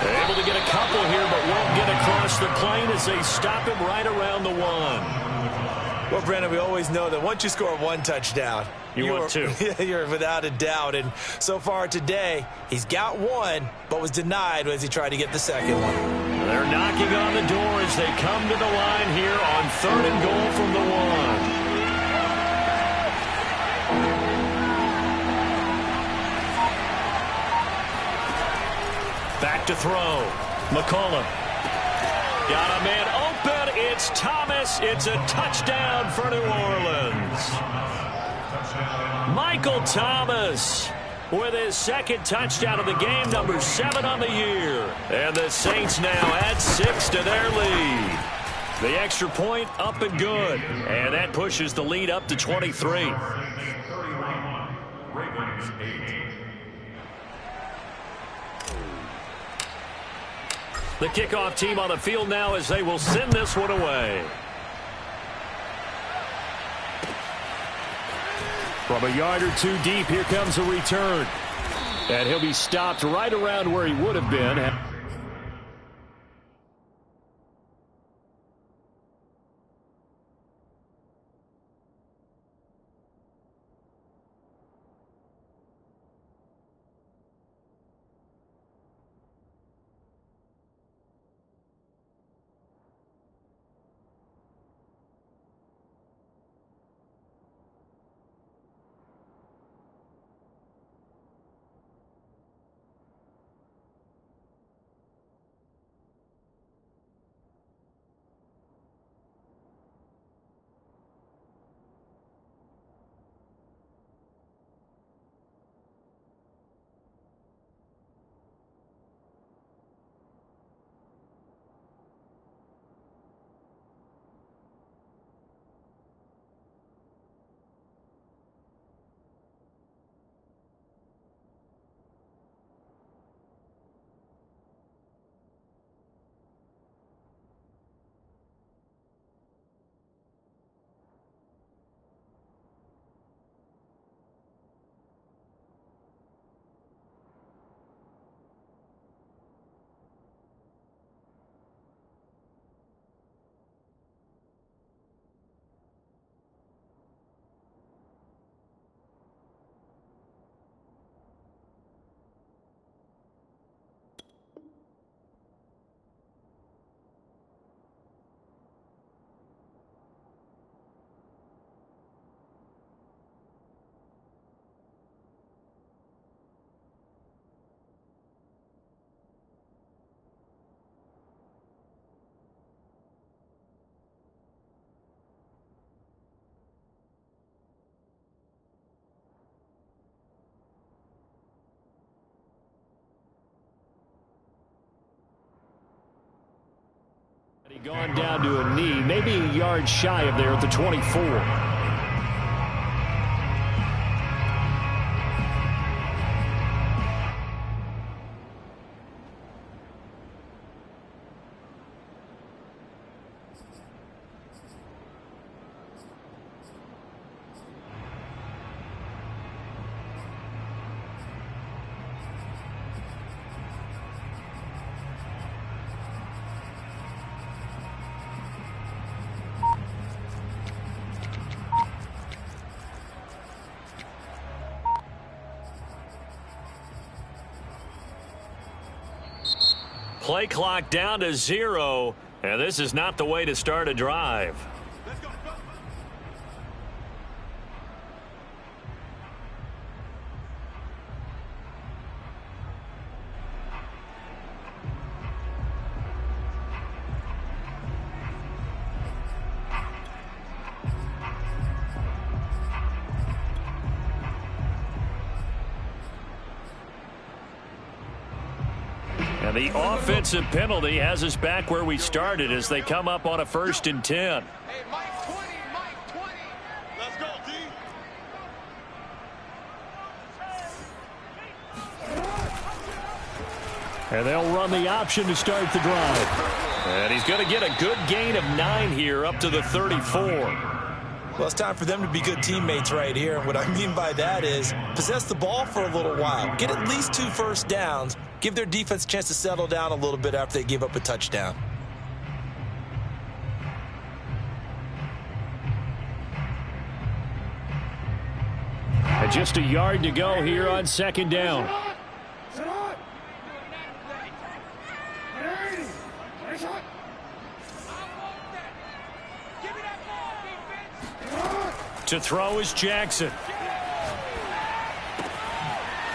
Able to get a couple here, but won't get across the plane as they stop him right around the 1. Well, Brandon, we always know that once you score 1 touchdown, you're 2. You're without a doubt. And so far today, he's got 1, but was denied as he tried to get the 2nd one. They're knocking on the door as they come to the line here on 3rd and goal from the 1. Back to throw. McCullough. Got a man open. It's Thomas. It's a touchdown for New Orleans. Michael Thomas with his 2nd touchdown of the game, number 7 on the year. And the Saints now add 6 to their lead. The extra point up and good. And that pushes the lead up to 23. Ravens 8. The kickoff team on the field now as they will send this one away. From a yard or 2 deep, here comes a return. And he'll be stopped right around where he would have been. Gone down to a knee, maybe a yard shy of there at the 24. Play clock down to 0, and this is not the way to start a drive. Let's go, go. And the offensive penalty has us back where we started as they come up on a 1st and 10. Hey, Mike 20, Mike 20. Let's go, D. And they'll run the option to start the drive. And he's going to get a good gain of 9 here up to the 34. Well, it's time for them to be good teammates right here. And what I mean by that is possess the ball for a little while. Get at least 2 first downs. Give their defense a chance to settle down a little bit after they give up a touchdown. And just a yard to go here on 2nd down. To throw is Jackson.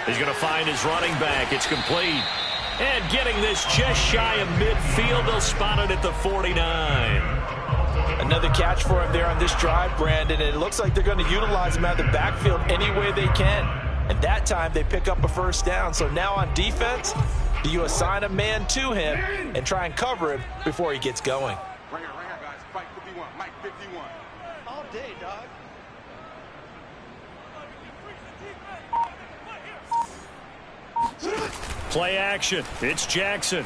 He's going to find his running back. It's complete. And getting this just shy of midfield. They'll spot it at the 49. Another catch for him there on this drive, Brandon. And it looks like they're going to utilize him out of the backfield any way they can. And that time they pick up a 1st down. So now on defense, do you assign a man to him and try and cover him before he gets going? Right here, guys. Fight 51. Mike 51. All day, dog. Play action. It's Jackson.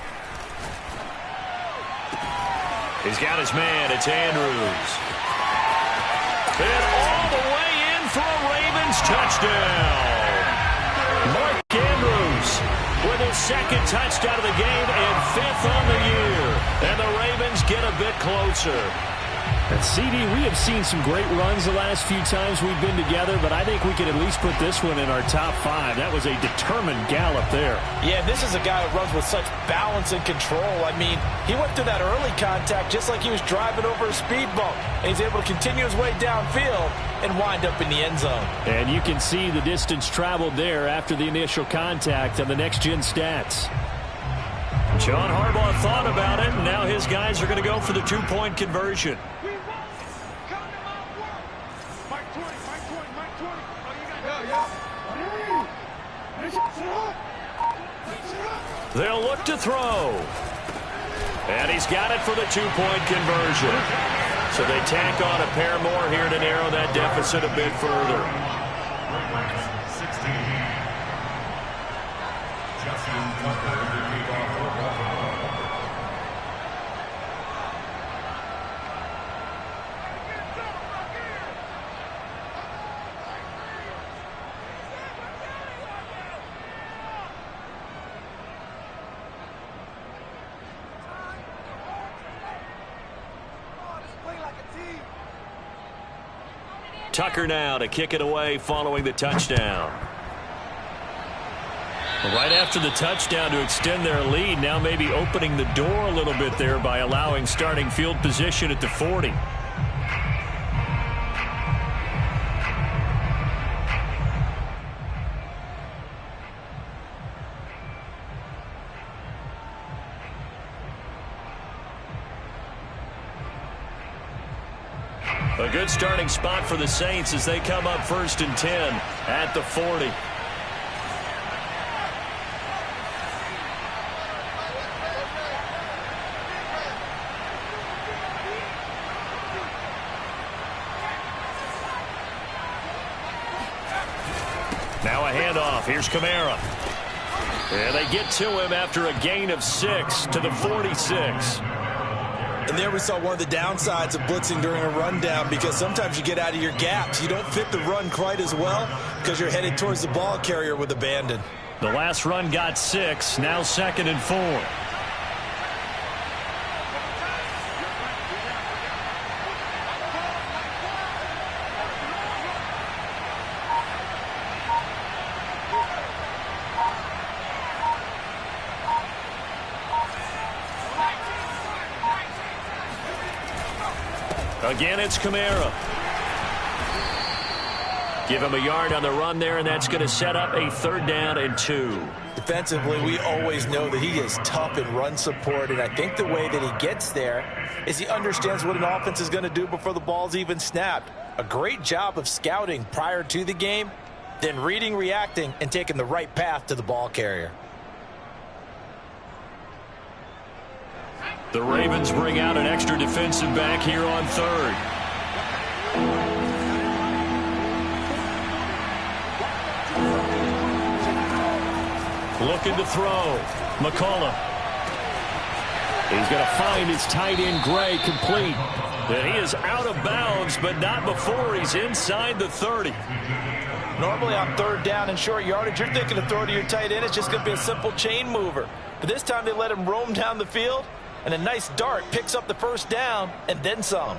He's got his man. It's Andrews. And all the way in for a Ravens touchdown. Mark Andrews with his 2nd touchdown of the game and 5th on the year. And the Ravens get a bit closer. And CD, we have seen some great runs the last few times we've been together, but I think we could at least put this one in our top 5. That was a determined gallop there. Yeah, this is a guy who runs with such balance and control. I mean, he went through that early contact just like he was driving over a speed bump. And he's able to continue his way downfield and wind up in the end zone. And you can see the distance traveled there after the initial contact on the next-gen stats. John Harbaugh thought about it, and now his guys are going to go for the 2-point conversion. They'll look to throw. And he's got it for the 2-point conversion. So they tack on a pair more here to narrow that deficit a bit further. 16. Justin Tucker, the kickoff for Buffalo. Tucker now to kick it away following the touchdown. Right after the touchdown to extend their lead, now maybe opening the door a little bit there by allowing starting field position at the 40. A good starting spot for the Saints as they come up 1st and 10 at the 40. Now a handoff. Here's Kamara. And they get to him after a gain of 6 to the 46. And there we saw one of the downsides of blitzing during a rundown, because sometimes you get out of your gaps. You don't fit the run quite as well because you're headed towards the ball carrier with abandon. The last run got 6. Now 2nd and 4. Again, it's Kamara. Give him a yard on the run there, and that's going to set up a 3rd down and 2. Defensively, we always know that he is tough in run support, and I think the way that he gets there is he understands what an offense is going to do before the ball's even snapped. A great job of scouting prior to the game, then reading, reacting, and taking the right path to the ball carrier. The Ravens bring out an extra defensive back here on 3rd. Looking to throw. McCullough. He's going to find his tight end, Gray, complete. And he is out of bounds, but not before he's inside the 30. Normally on 3rd down and short yardage, you're thinking to throw to your tight end. It's just going to be a simple chain mover. But this time they let him roam down the field, and a nice dart picks up the 1st down and then some.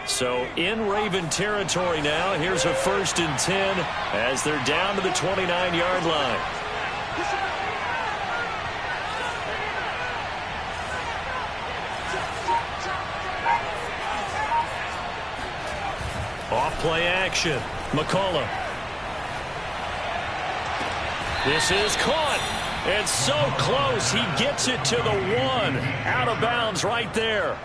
So in Raven territory now. Here's a 1st and 10 as they're down to the 29-yard line. Off play action. McCullough. This is caught. It's so close. He gets it to the 1. Out of bounds right there.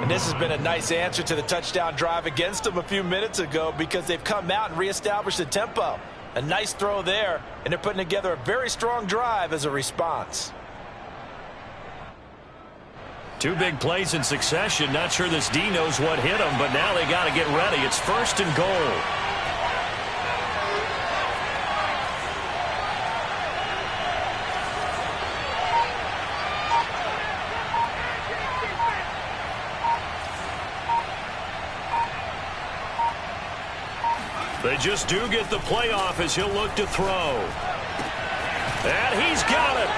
And this has been a nice answer to the touchdown drive against them a few minutes ago, because they've come out and reestablished the tempo. A nice throw there, and they're putting together a very strong drive as a response. 2 big plays in succession. Not sure this D knows what hit him, but now they got to get ready. It's 1st and goal. They just do get the playoff as he'll look to throw. And he's got it.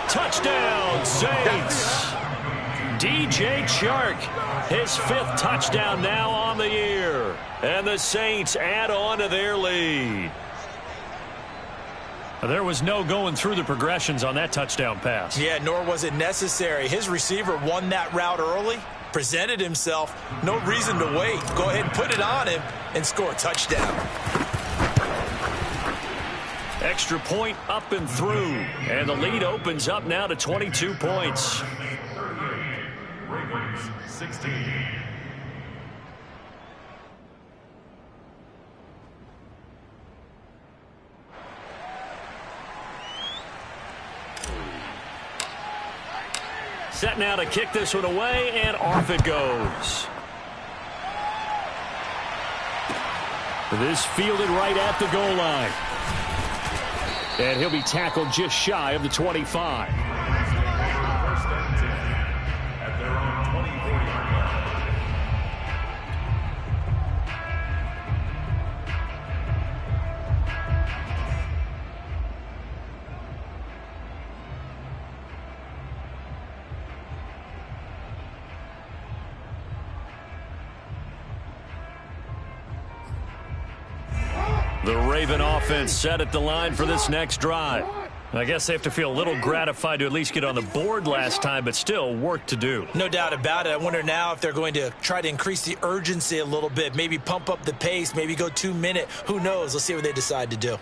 Touchdown, Saints. DJ Chark, his 5th touchdown now on the year. And the Saints add on to their lead. There was no going through the progressions on that touchdown pass. Yeah, nor was it necessary. His receiver won that route early, presented himself. No reason to wait. Go ahead and put it on him and score a touchdown. Extra point up and through. And the lead opens up now to 22 points. 38, Ravens 16. Set now to kick this one away, and off it goes. This fielded right at the goal line. And he'll be tackled just shy of the 25. First and 10 at their own 24-yard line. The Raven offense set at the line for this next drive. I guess they have to feel a little gratified to at least get on the board last time, but still work to do. No doubt about it. I wonder now if they're going to try to increase the urgency a little bit, maybe pump up the pace, maybe go 2-minute. Who knows? Let's see what they decide to do.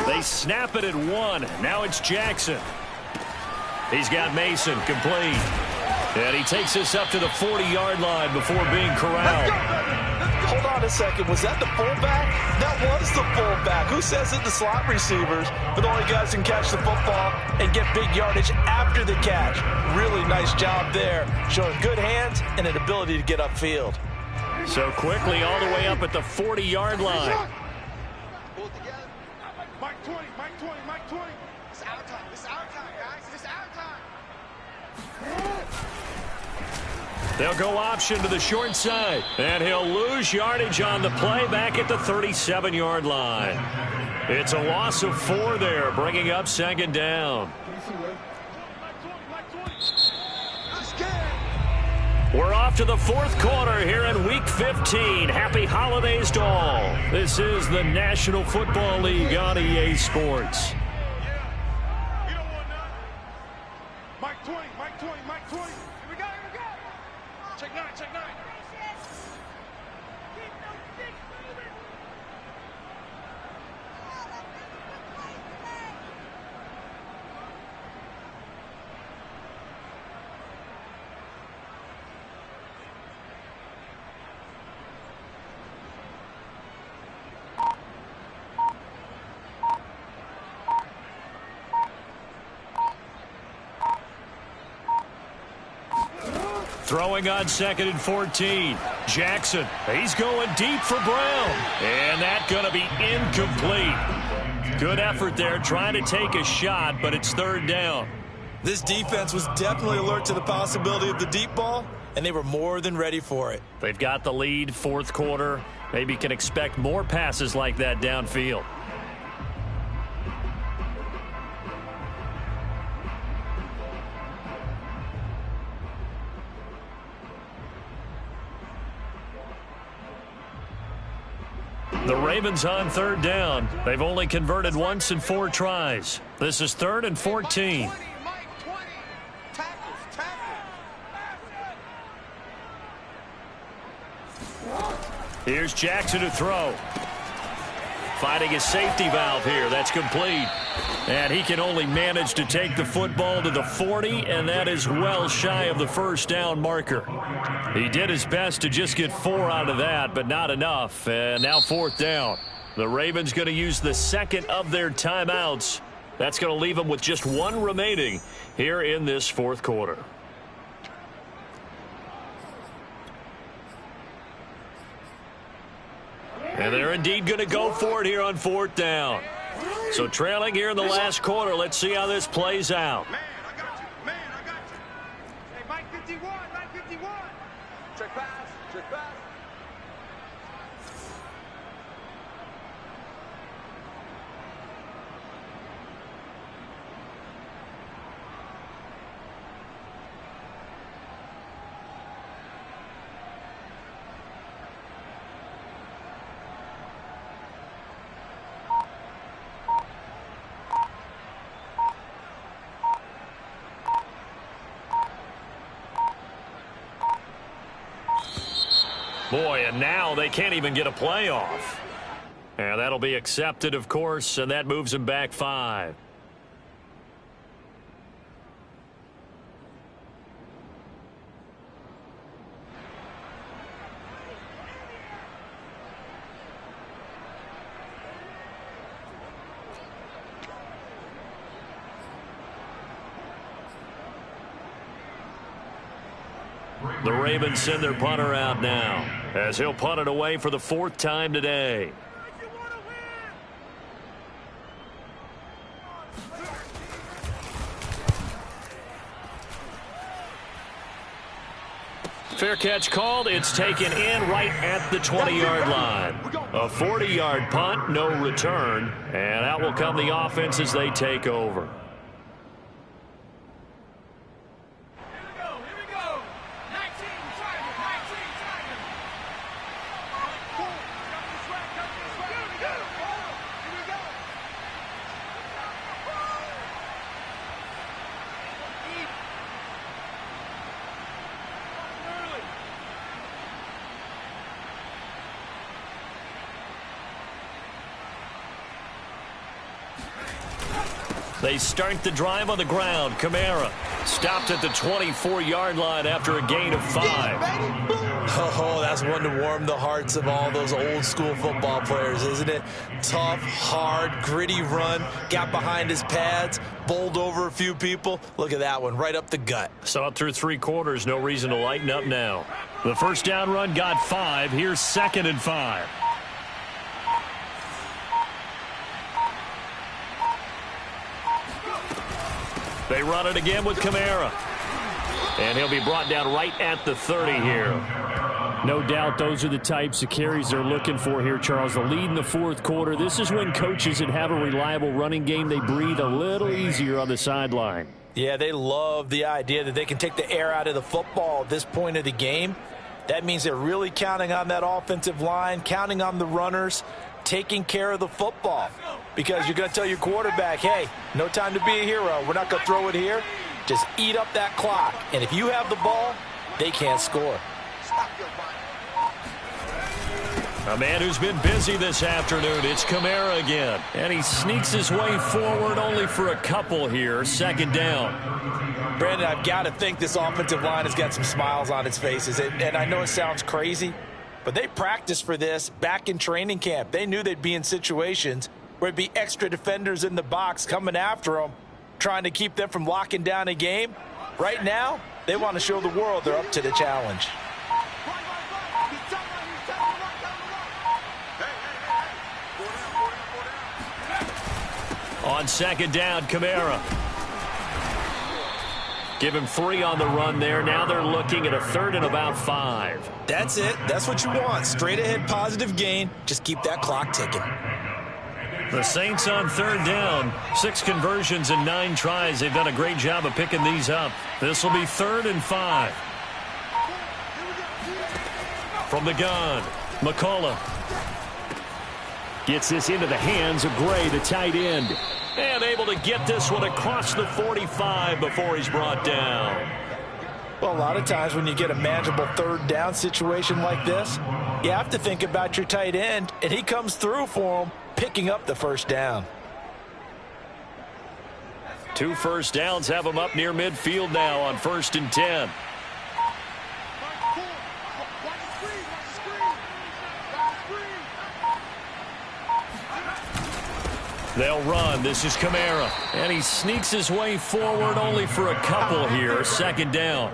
They snap it at 1. Now it's Jackson. He's got Mason complete. And he takes this up to the 40-yard line before being corralled. Hold on a second. Was that the fullback? That was the fullback. Who says it? The slot receivers. But the only guys who can catch the football and get big yardage after the catch. Really nice job there. Showing good hands and an ability to get upfield. So quickly all the way up at the 40-yard line. Pull it together. Mike 20, Mike 20, Mike 20. It's our time. It's our time, guys. It's our time. They'll go option to the short side. And he'll lose yardage on the play back at the 37-yard line. It's a loss of 4 there, bringing up second down. We're off to the fourth quarter here in Week 15. Happy holidays to all. This is the National Football League on EA Sports. You don't want none. Mike 20, Mike 20, Mike 20. Here we go, here we go. Check 9, check 9. Throwing on 2nd and 14. Jackson, he's going deep for Brown. And that's going to be incomplete. Good effort there trying to take a shot, but it's 3rd down. This defense was definitely alert to the possibility of the deep ball, and they were more than ready for it. They've got the lead, 4th quarter. Maybe can expect more passes like that downfield. The Ravens on 3rd down. They've only converted once in 4 tries. This is 3rd and 14. Mike 20. Tackles, tackles. Here's Jackson to throw. Finding a safety valve here. That's complete. And he can only manage to take the football to the 40, and that is well shy of the 1st down marker. He did his best to just get 4 out of that, but not enough. And now 4th down. The Ravens going to use the 2nd of their timeouts. That's going to leave them with just 1 remaining here in this 4th quarter. And they're indeed going to go for it here on 4th down. So trailing here in the last quarter. Let's see how this plays out. Man, I got you. Man, I got you. Hey, Mike 51, Mike 51. Check pass, check pass. Boy, and now they can't even get a playoff. And that'll be accepted, of course, and that moves them back 5. The Ravens send their punter out now, as he'll punt it away for the 4th time today. Fair catch called. It's taken in right at the 20-yard line. A 40-yard punt, no return, and out will come the offense as they take over. They start the drive on the ground. Kamara stopped at the 24-yard line after a gain of 5. Oh, that's one to warm the hearts of all those old-school football players, isn't it? Tough, hard, gritty run. Got behind his pads, bowled over a few people. Look at that one, right up the gut. Saw it through 3 quarters. No reason to lighten up now. The first down run got 5. Here's 2nd and 5. They run it again with Kamara. And he'll be brought down right at the 30 here. No doubt those are the types of carries they're looking for here, Charles. The lead in the 4th quarter. This is when coaches that have a reliable running game, they breathe a little easier on the sideline. Yeah, they love the idea that they can take the air out of the football at this point of the game. That means they're really counting on that offensive line, counting on the runners, taking care of the football. Because you're going to tell your quarterback, hey, no time to be a hero. We're not going to throw it here. Just eat up that clock. And if you have the ball, they can't score. A man who's been busy this afternoon. It's Kamara again. And he sneaks his way forward only for a couple here. 2nd down. Brandon, I've got to think this offensive line has got some smiles on its faces. And I know it sounds crazy, but they practiced for this back in training camp. They knew they'd be in situations where it'd be extra defenders in the box coming after them, trying to keep them from locking down a game. Right now, they want to show the world they're up to the challenge. On 2nd down, Kamara. Give him 3 on the run there. Now they're looking at a 3rd and about 5. That's it. That's what you want. Straight ahead positive gain. Just keep that clock ticking. The Saints on 3rd down. 6 conversions and 9 tries. They've done a great job of picking these up. This will be 3rd and 5. From the gun, McCullough. Gets this into the hands of Gray, the tight end. And able to get this one across the 45 before he's brought down. Well, a lot of times when you get a manageable 3rd down situation like this, you have to think about your tight end, and he comes through for him, picking up the 1st down. 2 first downs have him up near midfield now on 1st and 10. They'll run. This is Kamara. And he sneaks his way forward only for a couple here. 2nd down.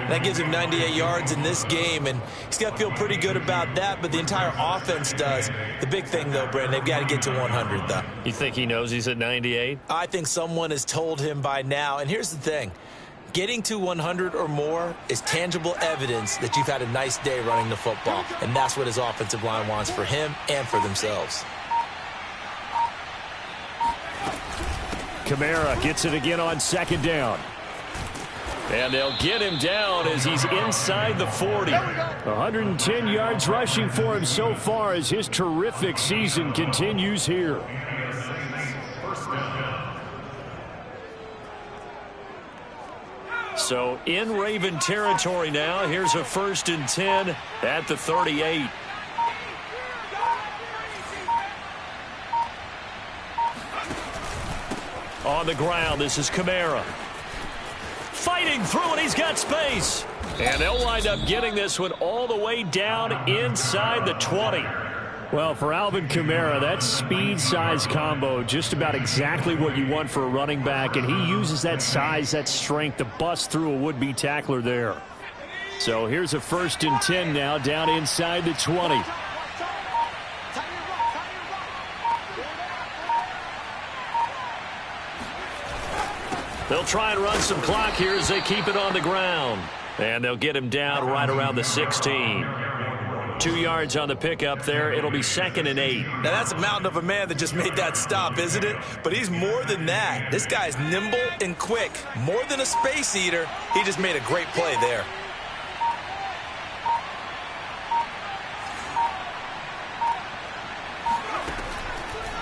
That gives him 98 yards in this game, and he's got to feel pretty good about that, but the entire offense does. The big thing, though, Brandon, they've got to get to 100, though. You think he knows he's at 98? I think someone has told him by now, and here's the thing. Getting to 100 or more is tangible evidence that you've had a nice day running the football, and that's what his offensive line wants for him and for themselves. Kamara gets it again on 2nd down. And they'll get him down as he's inside the 40. 110 yards rushing for him so far as his terrific season continues here. So in Raven territory now. Here's a 1st and 10 at the 38. On the ground, this is Kamara. Fighting through, and he's got space. And they'll wind up getting this one all the way down inside the 20. Well, for Alvin Kamara, that speed-size combo, just about exactly what you want for a running back, and he uses that size, that strength to bust through a would-be tackler there. So here's a 1st and 10 now, down inside the 20. They'll try and run some clock here as they keep it on the ground. And they'll get him down right around the 16. 2 yards on the pickup there. It'll be 2nd and 8. Now, that's a mountain of a man that just made that stop, isn't it? But he's more than that. This guy's nimble and quick. More than a space eater. He just made a great play there.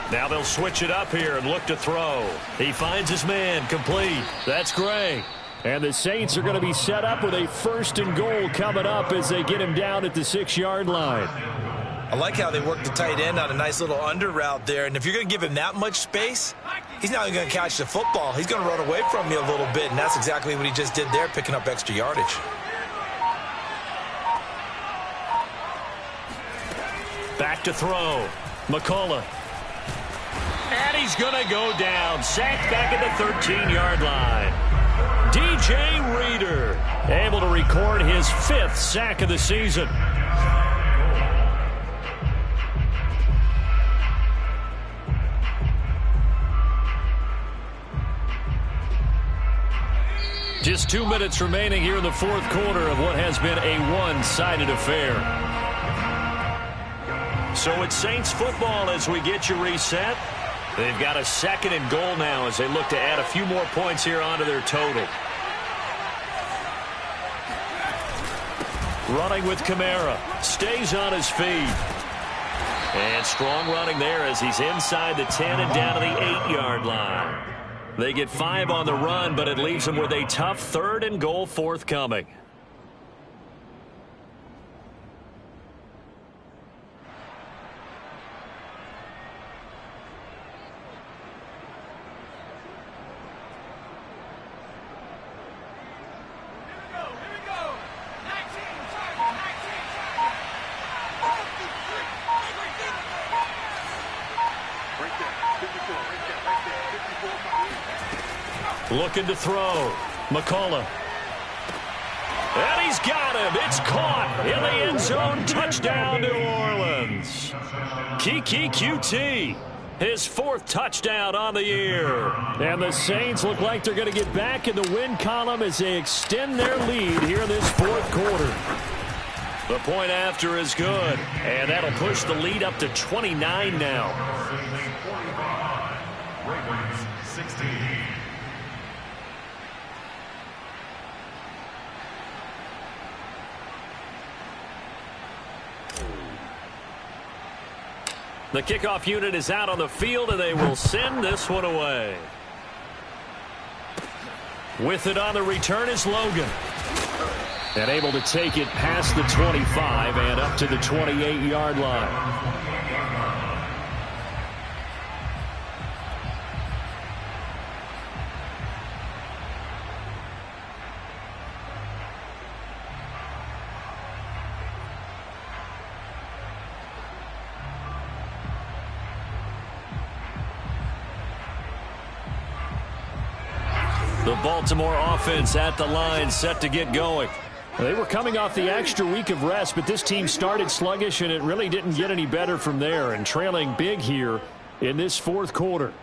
Now they'll switch it up here and look to throw. He finds his man, complete. That's Gray. And the Saints are going to be set up with a 1st and goal coming up as they get him down at the 6-yard line. I like how they work the tight end on a nice little under route there. And if you're going to give him that much space, he's not even going to catch the football. He's going to run away from you a little bit, and that's exactly what he just did there, picking up extra yardage. Back to throw. McCullough. And he's going to go down. Sacked back at the 13-yard line. DJ Reader able to record his 5th sack of the season. Just 2 minutes remaining here in the 4th quarter of what has been a one-sided affair. So it's Saints football as we get you reset. They've got a 2nd and goal now as they look to add a few more points here onto their total. Running with Kamara. Stays on his feet. And strong running there as he's inside the 10 and down to the 8-yard line. They get 5 on the run, but it leaves them with a tough 3rd and goal forthcoming. Looking to throw. McCullough. And he's got him. It's caught in the end zone. Touchdown, New Orleans. Keke Coutee, his 4th touchdown on the year. And the Saints look like they're going to get back in the win column as they extend their lead here in this 4th quarter. The point after is good. And that'll push the lead up to 29 now. Ravens 16. The kickoff unit is out on the field, and they will send this one away. With it on the return is Logan. And able to take it past the 25 and up to the 28-yard line. The Baltimore offense at the line, set to get going. They were coming off the extra week of rest, but this team started sluggish, and it really didn't get any better from there, and trailing big here in this 4th quarter.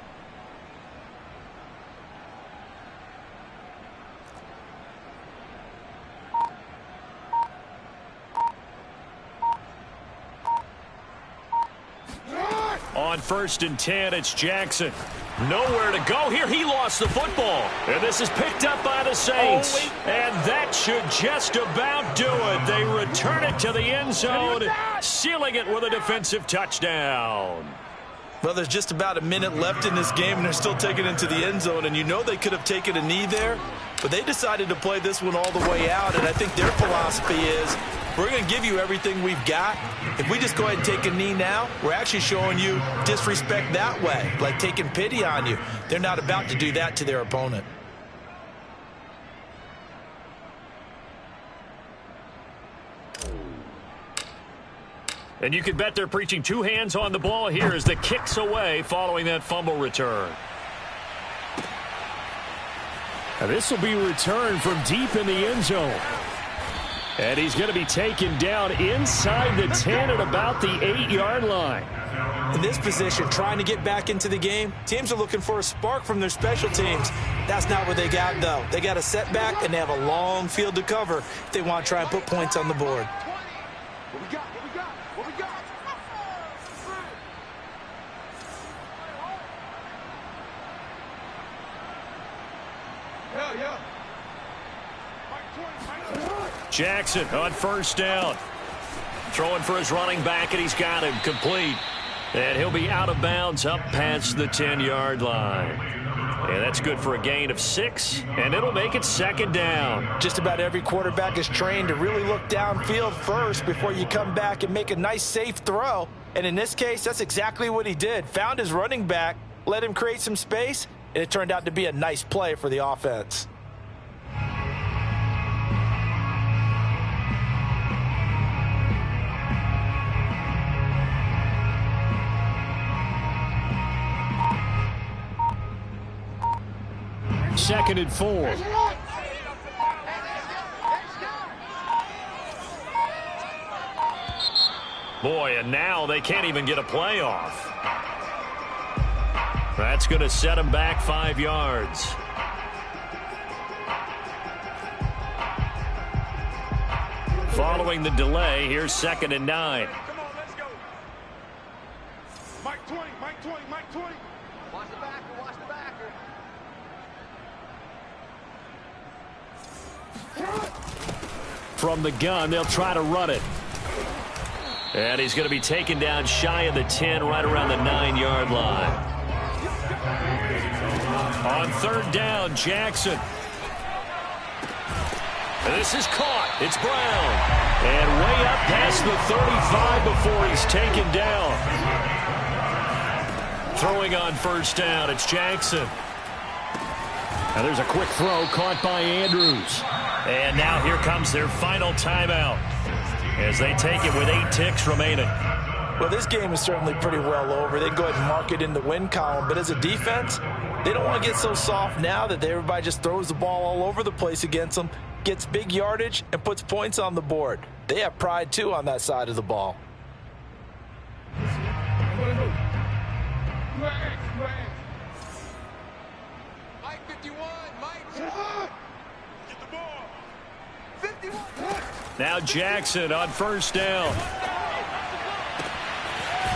On 1st and 10, it's Jackson. Nowhere to go here. He lost the football. And this is picked up by the Saints. And that should just about do it. They return it to the end zone, sealing it with a defensive touchdown. Well, there's just about a minute left in this game, and they're still taking it into the end zone. And you know they could have taken a knee there, but they decided to play this one all the way out. And I think their philosophy is, we're going to give you everything we've got. If we just go ahead and take a knee now, we're actually showing you disrespect that way, like taking pity on you. They're not about to do that to their opponent. And you can bet they're preaching 2 hands on the ball here as the kick's away following that fumble return. And this will be returned from deep in the end zone. And he's going to be taken down inside the 10 at about the 8-yard line. In this position, trying to get back into the game, teams are looking for a spark from their special teams. That's not what they got, though. They got a setback, and they have a long field to cover if they want to try and put points on the board. What we got? What we got? What we got? Yeah, yeah. Jackson on 1st down. Throwing for his running back, and he's got him complete. And he'll be out of bounds up past the 10-yard line. And that's good for a gain of 6, and it'll make it 2nd down. Just about every quarterback is trained to really look downfield first before you come back and make a nice, safe throw. And in this case, that's exactly what he did. Found his running back, let him create some space, and it turned out to be a nice play for the offense. Second and 4. Boy, and now they can't even get a play off. That's going to set them back 5 yards. Following the delay, here's 2nd and 9. Come on, let's go. Mike 20, Mike 20, Mike 20. Watch the backer, watch the backer. From the gun, they'll try to run it. And he's going to be taken down shy of the 10, right around the 9-yard line. On 3rd down, Jackson. This is caught. It's Brown. And way up past the 35 before he's taken down. Throwing on 1st down, it's Jackson. Now there's a quick throw caught by Andrews. And now here comes their final timeout as they take it with 8 ticks remaining. Well, this game is certainly pretty well over. They go ahead and mark it in the win column. But as a defense, they don't want to get so soft now that everybody just throws the ball all over the place against them, gets big yardage, and puts points on the board. They have pride, too, on that side of the ball. Mike 51, Mike. Get the ball. 51. Now Jackson on 1st down.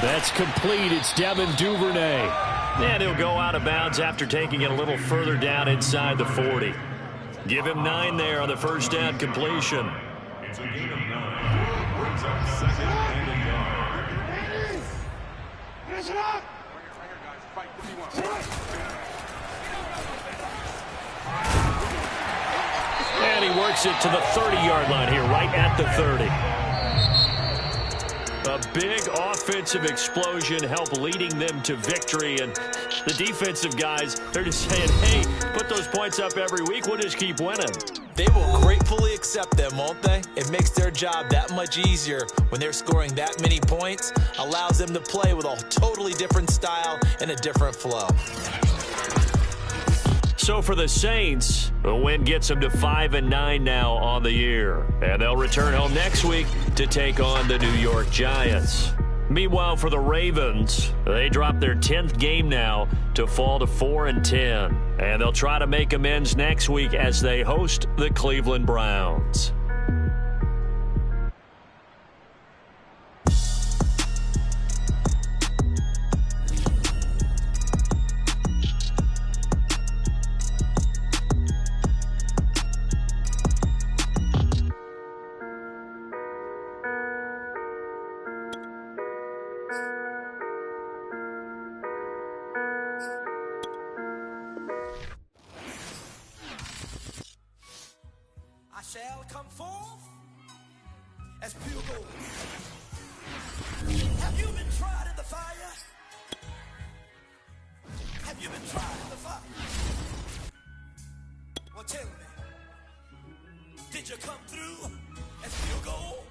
That's complete. It's Devin Duvernay. And he'll go out of bounds after taking it a little further down inside the 40. Give him 9 there on the 1st down completion. It's a gain of 9. Brings up 2nd and a yard. Finish it up. Right here, guys. Fight 51. And he works it to the 30-yard line here, right at the 30. A big offensive explosion helped leading them to victory. And the defensive guys, they're just saying, hey, put those points up every week. We'll just keep winning. They will gratefully accept them, won't they? It makes their job that much easier when they're scoring that many points. Allows them to play with a totally different style and a different flow. So for the Saints, the win gets them to 5-9 now on the year. And they'll return home next week to take on the New York Giants. Meanwhile, for the Ravens, they drop their 10th game now to fall to 4-10. And they'll try to make amends next week as they host the Cleveland Browns. I shall come forth as pure gold. Have you been tried in the fire? Have you been tried in the fire? Well, tell me, did you come through as pure gold?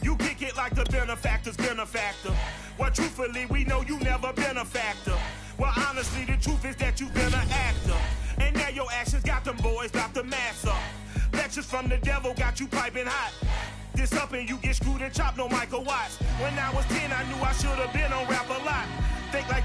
You kick it like the benefactor's benefactor. Well, truthfully, we know you never been a factor. Well, honestly, the truth is that you've been an actor. And now your actions got them boys about to mass up. Lectures from the devil got you piping hot. This up and you get screwed and chopped, no Michael Watts. When I was 10, I knew I should have been on rap a lot. Think like